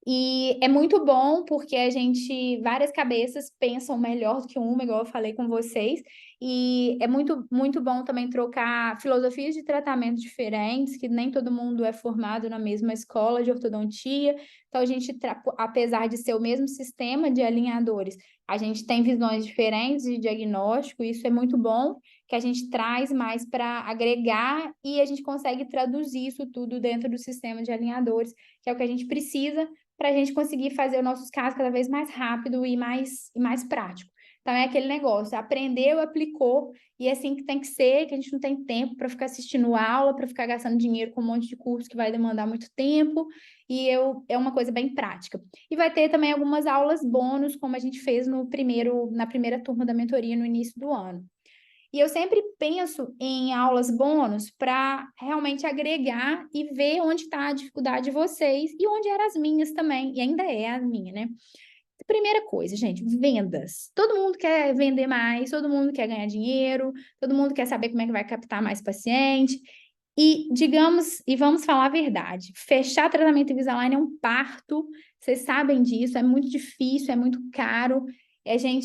E é muito bom porque várias cabeças pensam melhor do que uma, igual eu falei com vocês, e é muito bom também trocar filosofias de tratamento diferentes, que nem todo mundo é formado na mesma escola de ortodontia, então apesar de ser o mesmo sistema de alinhadores, a gente tem visões diferentes de diagnóstico, e isso é muito bom, que a gente traz mais para agregar e a gente consegue traduzir isso tudo dentro do sistema de alinhadores, que é o que a gente precisa para a gente conseguir fazer os nossos casos cada vez mais rápido e mais prático. Então, é aquele negócio, aprendeu, aplicou, e é assim que tem que ser, que a gente não tem tempo para ficar assistindo aula, para ficar gastando dinheiro com um monte de curso que vai demandar muito tempo, é uma coisa bem prática. E vai ter também algumas aulas bônus, como a gente fez na primeira turma da mentoria no início do ano. E eu sempre penso em aulas bônus para realmente agregar e ver onde está a dificuldade de vocês e onde eram as minhas também, e ainda é a minha, né? Primeira coisa, gente, vendas. Todo mundo quer vender mais, todo mundo quer ganhar dinheiro, todo mundo quer saber como é que vai captar mais paciente. E vamos falar a verdade, fechar tratamento Invisalign é um parto, vocês sabem disso, é muito difícil, é muito caro.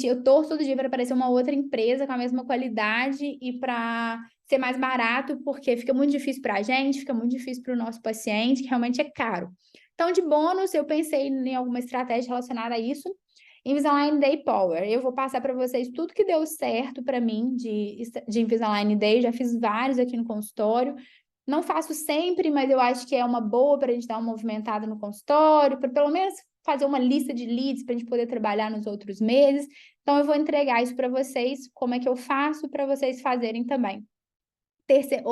Eu torço todo dia para aparecer uma outra empresa com a mesma qualidade e para ser mais barato, porque fica muito difícil para a gente, fica muito difícil para o nosso paciente, que realmente é caro. Então, de bônus, eu pensei em alguma estratégia relacionada a isso. Invisalign Day Power. Eu vou passar para vocês tudo que deu certo para mim de Invisalign Day. Já fiz vários aqui no consultório. Não faço sempre, mas eu acho que é uma boa para a gente dar uma movimentada no consultório, para pelo menos fazer uma lista de leads para a gente poder trabalhar nos outros meses. Então, eu vou entregar isso para vocês, como é que eu faço para vocês fazerem também.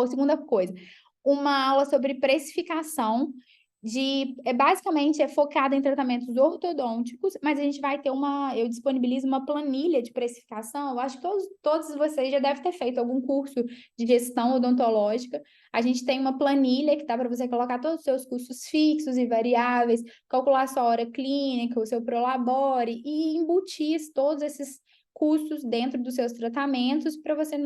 Segunda coisa, uma aula sobre precificação basicamente é focada em tratamentos ortodônticos, mas a gente vai ter eu disponibilizo uma planilha de precificação. Eu acho que todos vocês já devem ter feito algum curso de gestão odontológica. A gente tem uma planilha que dá para você colocar todos os seus custos fixos e variáveis, calcular sua hora clínica, o seu prolabore e embutir todos esses custos dentro dos seus tratamentos para você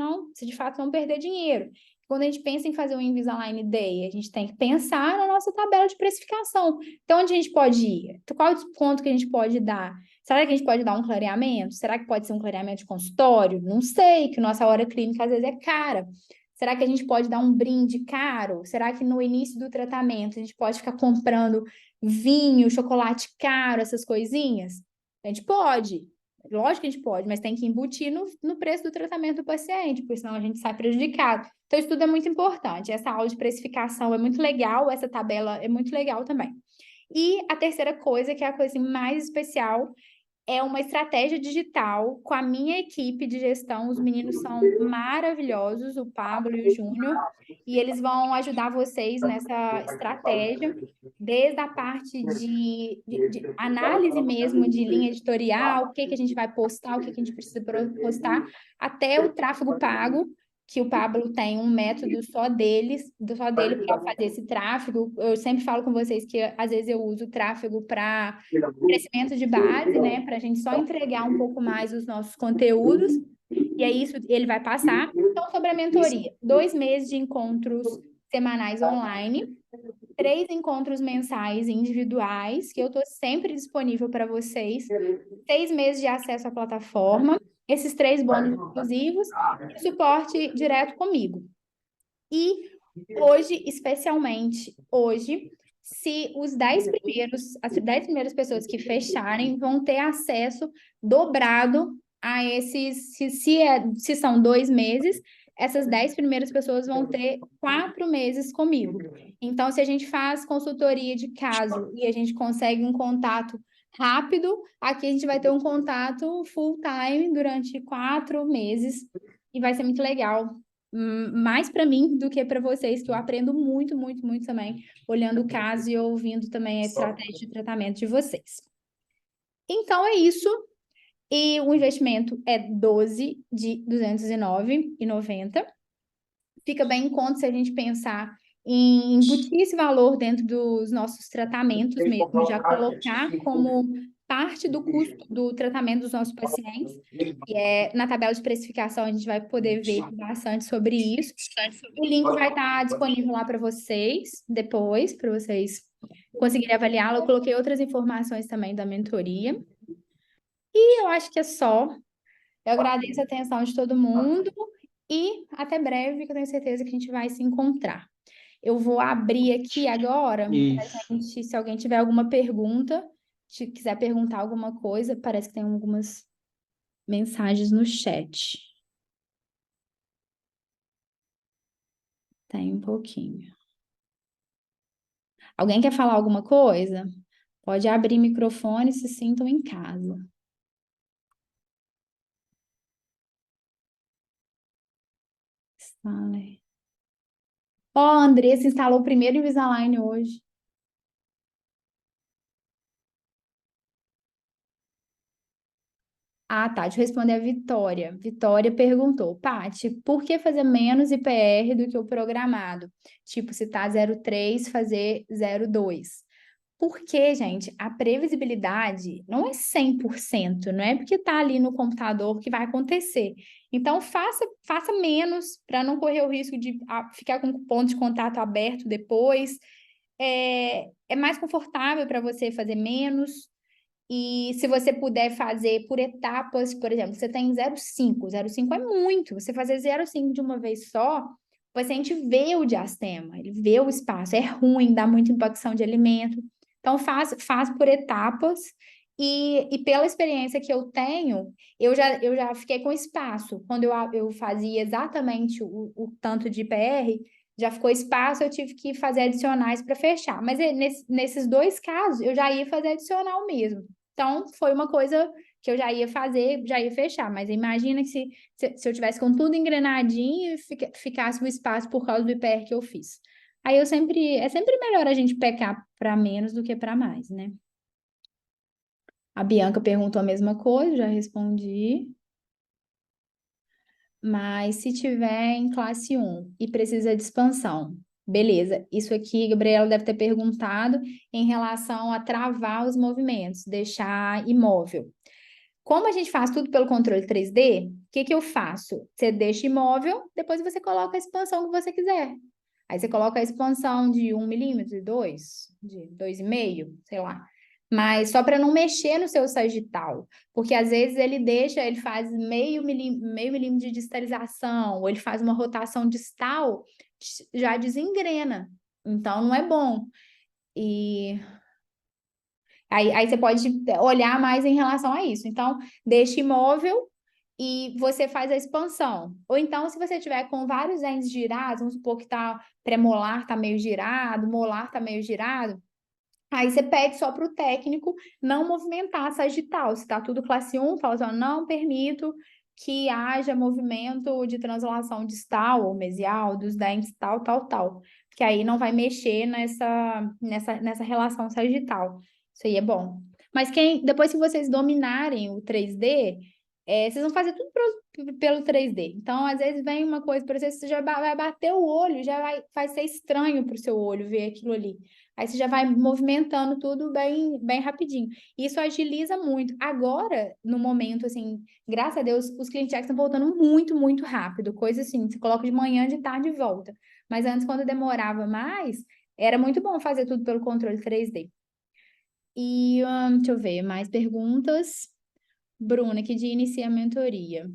de fato não perder dinheiro. Quando a gente pensa em fazer um Invisalign Day, a gente tem que pensar na nossa tabela de precificação. Então, onde a gente pode ir? Qual o desconto que a gente pode dar? Será que a gente pode dar um clareamento? Será que pode ser um clareamento de consultório? Não sei, que nossa hora clínica às vezes é cara. Será que a gente pode dar um brinde caro? Será que no início do tratamento a gente pode ficar comprando vinho, chocolate caro, essas coisinhas? A gente pode. Lógico que a gente pode, mas tem que embutir no preço do tratamento do paciente, porque senão a gente sai prejudicado. Então, isso tudo é muito importante. Essa aula de precificação é muito legal, essa tabela é muito legal também. E a terceira coisa, que é a coisa assim, mais especial, é uma estratégia digital com a minha equipe de gestão. Os meninos são maravilhosos, o Pablo e o Júnior, e eles vão ajudar vocês nessa estratégia, desde a parte de análise mesmo de linha editorial, o que que a gente vai postar, o que que a gente precisa postar, até o tráfego pago, que o Pablo tem um método só só dele para fazer esse tráfego. Eu sempre falo com vocês que às vezes eu uso o tráfego para crescimento de base, né? Para a gente só entregar um pouco mais os nossos conteúdos. E é isso, ele vai passar. Então, sobre a mentoria, 2 meses de encontros semanais online, 3 encontros mensais individuais, que eu estou sempre disponível para vocês, 6 meses de acesso à plataforma, esses 3 bônus exclusivos e suporte direto comigo. E hoje, especialmente hoje, se as 10 primeiras pessoas que fecharem vão ter acesso dobrado a esses, se são 2 meses, essas 10 primeiras pessoas vão ter 4 meses comigo. Então, se a gente faz consultoria de caso e a gente consegue um contato rápido, aqui a gente vai ter um contato full time durante 4 meses e vai ser muito legal, mais para mim do que para vocês, que eu aprendo muito, muito, muito também, olhando o caso e ouvindo também a estratégia de tratamento de vocês. Então, é isso. E o investimento é 12 de 209,90. Fica bem em conta se a gente pensar em embutir esse valor dentro dos nossos tratamentos mesmo, já colocar como parte do custo do tratamento dos nossos pacientes. E na tabela de precificação a gente vai poder ver bastante sobre isso. O link vai estar disponível lá para vocês depois, para vocês conseguirem avaliá-lo. Eu coloquei outras informações também da mentoria. E eu acho que é só. Eu agradeço a atenção de todo mundo e até breve, que eu tenho certeza que a gente vai se encontrar. Eu vou abrir aqui agora, se alguém tiver alguma pergunta, se quiser perguntar alguma coisa, parece que tem algumas mensagens no chat. Tem um pouquinho. Alguém quer falar alguma coisa? Pode abrir microfone, se sintam em casa. Ó, a Andressa instalou o primeiro Invisalign hoje. Ah, tá. Deixa eu responder a Vitória. Vitória perguntou: Paty, por que fazer menos IPR do que o programado? Tipo, se tá 0,3, fazer 0,2. Porque, gente, a previsibilidade não é 100%, não é porque tá ali no computador que vai acontecer. Então, faça menos para não correr o risco de ficar com o ponto de contato aberto depois. É mais confortável para você fazer menos. E se você puder fazer por etapas, por exemplo, você tem 0,5, 0,5 é muito. Você fazer 0,5 de uma vez só, o paciente vê o diastema, ele vê o espaço, é ruim, dá muita impacção de alimento. Então, faz por etapas. E pela experiência que eu tenho, eu já fiquei com espaço. Quando eu fazia exatamente o tanto de IPR, já ficou espaço, eu tive que fazer adicionais para fechar. Mas nesses 2 casos, eu já ia fazer adicional mesmo. Então, foi uma coisa que eu já ia fazer, já ia fechar. Mas imagina que se eu tivesse com tudo engrenadinho e ficasse o espaço por causa do IPR que eu fiz. Aí é sempre melhor a gente pecar para menos do que para mais, né? A Bianca perguntou a mesma coisa, já respondi. Mas se tiver em classe 1 e precisa de expansão, beleza. Isso aqui, Gabriela deve ter perguntado em relação a travar os movimentos, deixar imóvel. Como a gente faz tudo pelo controle 3D, o que que eu faço? Você deixa imóvel, depois você coloca a expansão que você quiser. Aí você coloca a expansão de 1 milímetro, de 2, de 2,5, sei lá. Mas só para não mexer no seu sagital. Porque às vezes ele faz meio milímetro de distalização, ou ele faz uma rotação distal, já desengrena. Então não é bom. E aí você pode olhar mais em relação a isso. Então, deixa imóvel e você faz a expansão. Ou então, se você tiver com vários dentes girados, vamos supor que tá premolar tá meio girado, molar tá meio girado, aí você pede só para o técnico não movimentar a sagital. Se está tudo classe 1, fala assim, ó, não permito que haja movimento de translação distal ou mesial dos dentes tal, tal, tal. Que aí não vai mexer nessa relação sagital. Isso aí é bom. Mas depois que vocês dominarem o 3D, vocês vão fazer tudo pelo 3D. Então, às vezes vem uma coisa para você já vai bater o olho, vai ser estranho para o seu olho ver aquilo ali. Aí você já vai movimentando tudo bem, bem rapidinho. Isso agiliza muito. Agora, no momento, assim, graças a Deus, os clientes já estão voltando muito, muito rápido. Coisa assim, você coloca de manhã, de tarde e volta. Mas antes, quando demorava mais, era muito bom fazer tudo pelo controle 3D. E, deixa eu ver, mais perguntas. Bruna, que dia inicia a mentoria?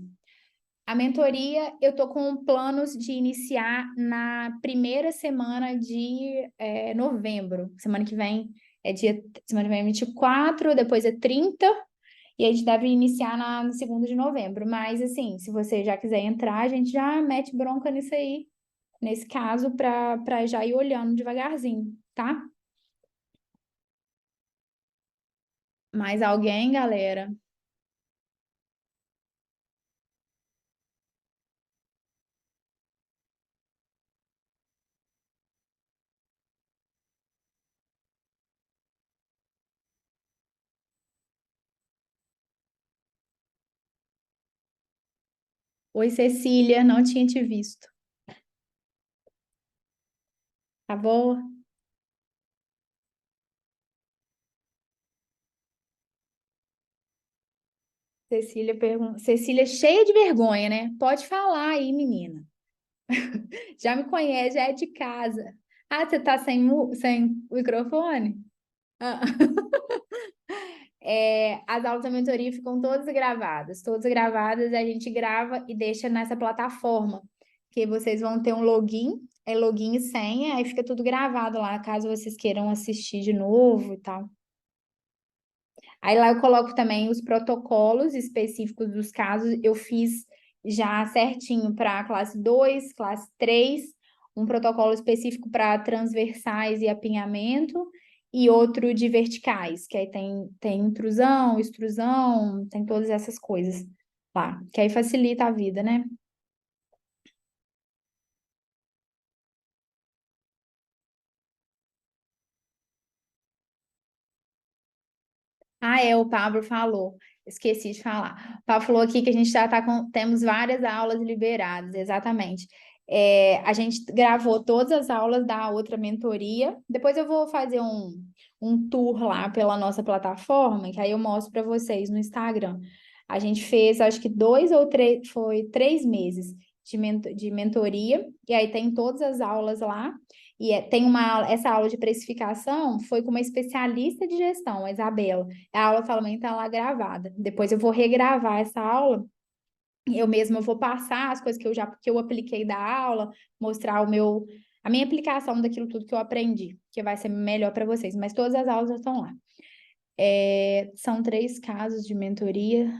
A mentoria, eu tô com planos de iniciar na primeira semana de novembro. Semana que vem semana que vem é 24, depois é 30, e a gente deve iniciar no 2º de novembro. Mas, assim, se você já quiser entrar, a gente já mete bronca nisso aí, nesse caso, para já ir olhando devagarzinho, tá? Mais alguém, galera? Oi, Cecília, não tinha te visto. Tá bom? Cecília, cheia de vergonha, né? Pode falar aí, menina. Já me conhece, já é de casa. Ah, você tá sem microfone? Ah. As aulas da mentoria ficam todas gravadas, a gente grava e deixa nessa plataforma, que vocês vão ter um login, é login e senha, aí fica tudo gravado lá, caso vocês queiram assistir de novo e tal. Aí lá eu coloco também os protocolos específicos dos casos. Eu fiz já certinho para classe 2, classe 3, um protocolo específico para transversais e apinhamento, e outro de verticais, que aí tem intrusão, extrusão, tem todas essas coisas lá, que aí facilita a vida, né? Ah, o Pablo falou. Esqueci de falar. O Pablo falou aqui que a gente já temos várias aulas liberadas, exatamente. A gente gravou todas as aulas da outra mentoria. Depois eu vou fazer um tour lá pela nossa plataforma, que aí eu mostro para vocês no Instagram. A gente fez, acho que 2 ou 3, foi 3 meses de mentoria, e aí tem todas as aulas lá. E essa aula de precificação foi com uma especialista de gestão, a Isabela. A aula também está lá gravada. Depois eu vou regravar essa aula. Eu mesma vou passar as coisas que eu apliquei da aula, mostrar a minha aplicação daquilo tudo que eu aprendi, que vai ser melhor para vocês. Mas todas as aulas já estão lá. São 3 casos de mentoria.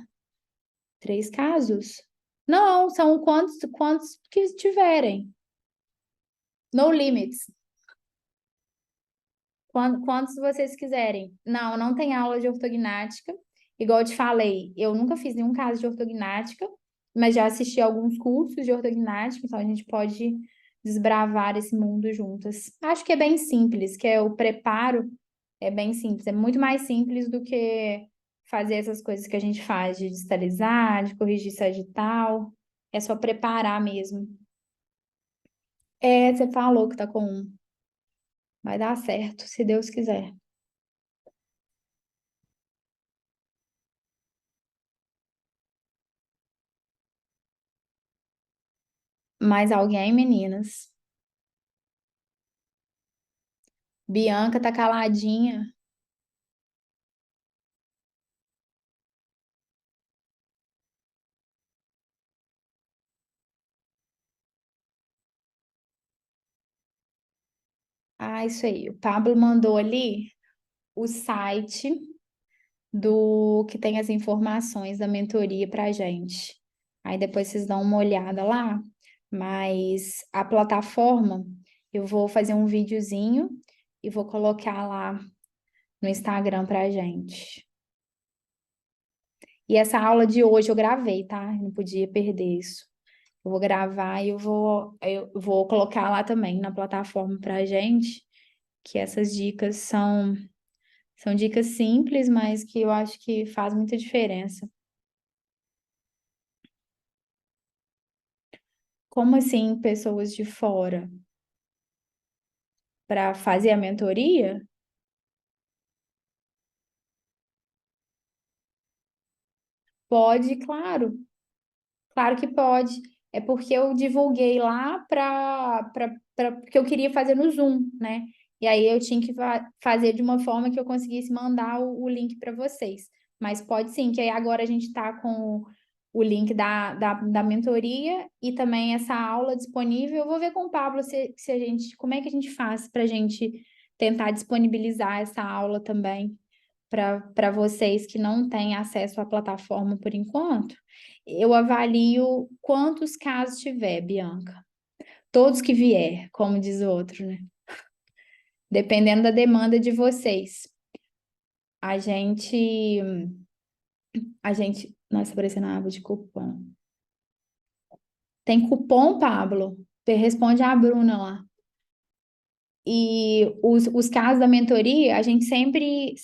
3 casos? Não, são quantos que tiverem. No limits. Quantos vocês quiserem. Não, não tem aula de ortognática. Igual eu te falei, eu nunca fiz nenhum caso de ortognática, mas já assisti alguns cursos de ortognática, então a gente pode desbravar esse mundo juntas. Acho que é bem simples, que é o preparo é bem simples, é muito mais simples do que fazer essas coisas que a gente faz de distalizar, de corrigir sagital. É só preparar mesmo. Você falou que tá com um. Vai dar certo, se Deus quiser. Mais alguém, meninas? Bianca tá caladinha. Ah, isso aí. O Pablo mandou ali o site do que tem as informações da mentoria pra gente. Aí depois vocês dão uma olhada lá. Mas a plataforma, eu vou fazer um videozinho e vou colocar lá no Instagram pra gente. E essa aula de hoje eu gravei, tá? Eu não podia perder isso. Eu vou gravar e eu vou colocar lá também na plataforma pra gente, que essas dicas são dicas simples, mas que eu acho que faz muita diferença. Como assim, pessoas de fora para fazer a mentoria? Pode, claro. Claro que pode. É porque eu divulguei lá porque eu queria fazer no Zoom, né? E aí eu tinha que fazer de uma forma que eu conseguisse mandar o link para vocês. Mas pode sim, que aí agora a gente está com o link da mentoria e também essa aula disponível. Eu vou ver com o Pablo se a gente, como é que a gente faz para a gente tentar disponibilizar essa aula também para vocês que não têm acesso à plataforma por enquanto. Eu avalio quantos casos tiver, Bianca. Todos que vier, como diz o outro, né? Dependendo da demanda de vocês. A gente, nossa, aparecendo a aba de cupom. Tem cupom, Pablo? Responde a Bruna lá. E os casos da mentoria, a gente sempre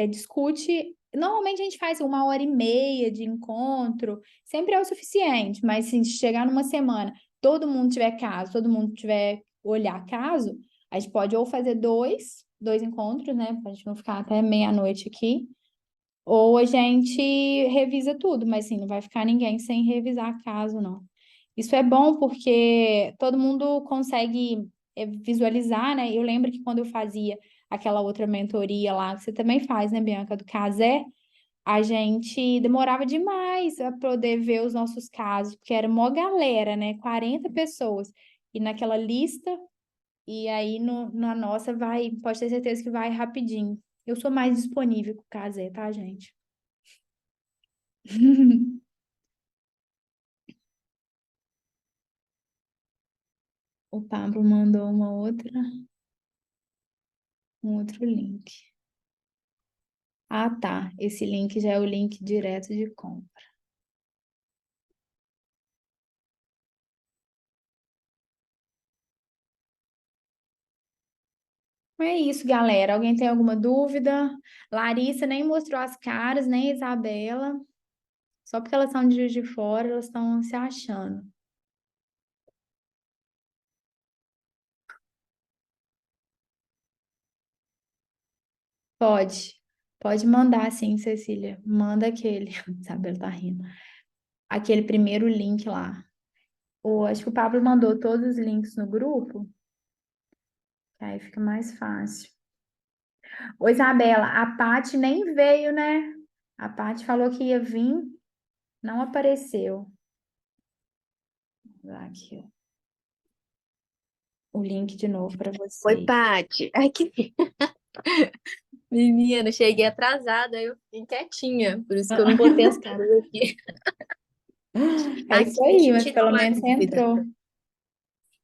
discute. Normalmente a gente faz 1h30 de encontro, sempre é o suficiente, mas se chegar numa semana, todo mundo tiver caso, todo mundo tiver olhar caso, a gente pode ou fazer dois encontros, né? Pra gente não ficar até meia-noite aqui, ou a gente revisa tudo, mas sim, não vai ficar ninguém sem revisar caso, não. Isso é bom porque todo mundo consegue visualizar, né? Eu lembro que quando eu fazia aquela outra mentoria lá, que você também faz, né, Bianca, do Casé, a gente demorava demais a poder ver os nossos casos, porque era mó galera, né? 40 pessoas. E naquela lista, e aí na nossa pode ter certeza que vai rapidinho. Eu sou mais disponível com o Casé, tá, gente? O Pablo mandou um outro link. Ah, tá. Esse link já é o link direto de compra. É isso, galera. Alguém tem alguma dúvida? Larissa nem mostrou as caras, nem a Isabela. Só porque elas são de Juiz de Fora, elas estão se achando. Pode. Pode mandar, sim, Cecília. Manda aquele. Isabela tá rindo. Aquele primeiro link lá. Acho que o Pablo mandou todos os links no grupo, que aí fica mais fácil. Ô, Isabela, a Paty nem veio, né? A Paty falou que ia vir, não apareceu. Vou dar aqui, ó, o link de novo para Oi, vocês. Paty. Ai, que menina, cheguei atrasada, eu fiquei quietinha, por isso que eu não botei as caras aqui. É isso Aqui, aí, deixa eu mas tirar pelo uma menos você dúvida. entrou.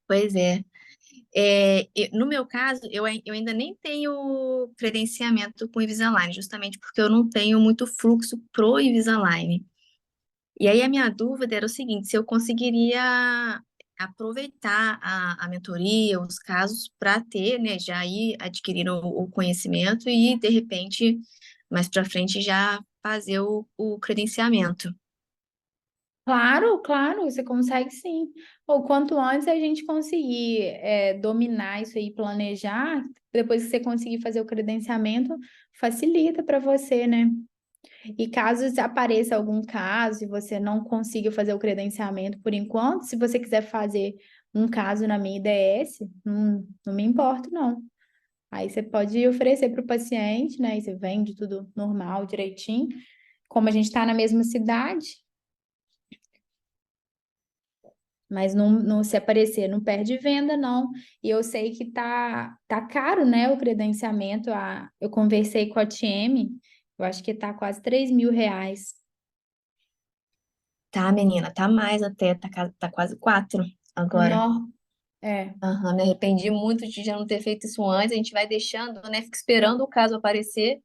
Pois é. No meu caso, eu ainda nem tenho credenciamento com o Invisalign, justamente porque eu não tenho muito fluxo pro Invisalign. E aí a minha dúvida era o seguinte, se eu conseguiria aproveitar a mentoria, os casos, para ter, né, já ir adquirir o conhecimento e, de repente, mais para frente, já fazer o credenciamento. Claro, claro, você consegue sim. Ou quanto antes a gente conseguir dominar isso aí, planejar, depois que você conseguir fazer o credenciamento, facilita para você, né? E caso apareça algum caso e você não consiga fazer o credenciamento por enquanto, se você quiser fazer um caso na minha IDS, não me importa, não. Aí você pode oferecer para o paciente, né? E você vende tudo normal, direitinho. Como a gente está na mesma cidade, mas não se aparecer, não perde venda, não. E eu sei que tá caro, né? O credenciamento. Eu conversei com a TM, eu acho que tá quase R$ 3.000. Tá, menina, tá mais até, tá quase 4 agora. Nó, é. Aham, me arrependi muito de já não ter feito isso antes. A gente vai deixando, né? Fica esperando o caso aparecer.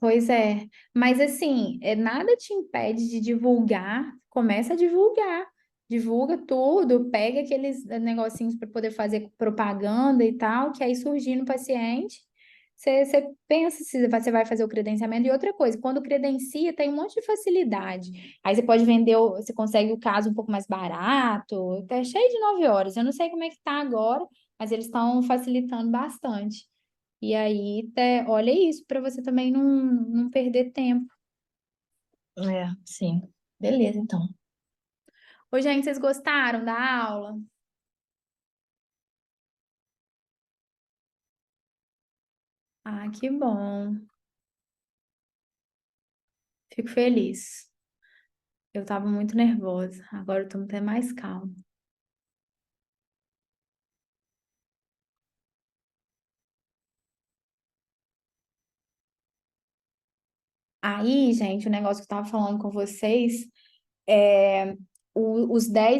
Pois é, mas assim, nada te impede de divulgar, começa a divulgar, divulga tudo, pega aqueles negocinhos para poder fazer propaganda e tal, que aí surgindo o paciente, você pensa se você vai fazer o credenciamento. E outra coisa, quando credencia, tem um monte de facilidade. Aí você pode vender, você consegue o caso um pouco mais barato, tá cheio de 9 horas. Eu não sei como é que tá agora, mas eles estão facilitando bastante. E aí, olha isso para você também não perder tempo. É, sim. Beleza, então. Ô, gente, vocês gostaram da aula? Ah, que bom. Fico feliz. Eu tava muito nervosa. Agora eu tô até mais calma. Aí, gente, o negócio que eu tava falando com vocês é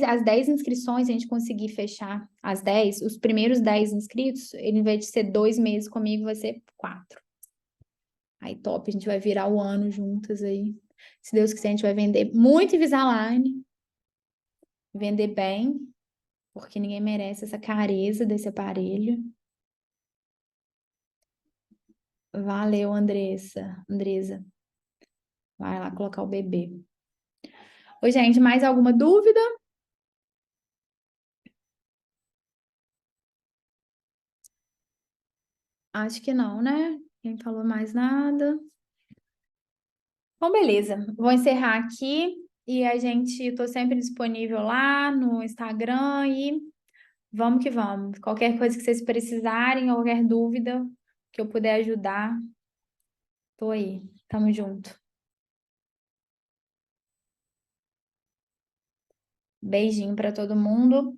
as 10 inscrições, a gente conseguir fechar as 10, os primeiros 10 inscritos, ele, em vez de ser 2 meses comigo, vai ser 4. Aí, top, a gente vai virar o ano juntas aí. Se Deus quiser, a gente vai vender muito Invisalign, vender bem, porque ninguém merece essa careza desse aparelho. Valeu, Andresa. Vai lá colocar o bebê. Oi, gente, mais alguma dúvida? Acho que não, né? Quem falou mais nada? Bom, beleza. Vou encerrar aqui e a gente, tô sempre disponível lá no Instagram e vamos que vamos. Qualquer coisa que vocês precisarem, qualquer dúvida que eu puder ajudar, tô aí. Tamo junto. Beijinho para todo mundo.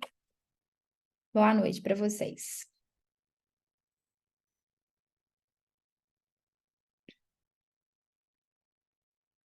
Boa noite para vocês.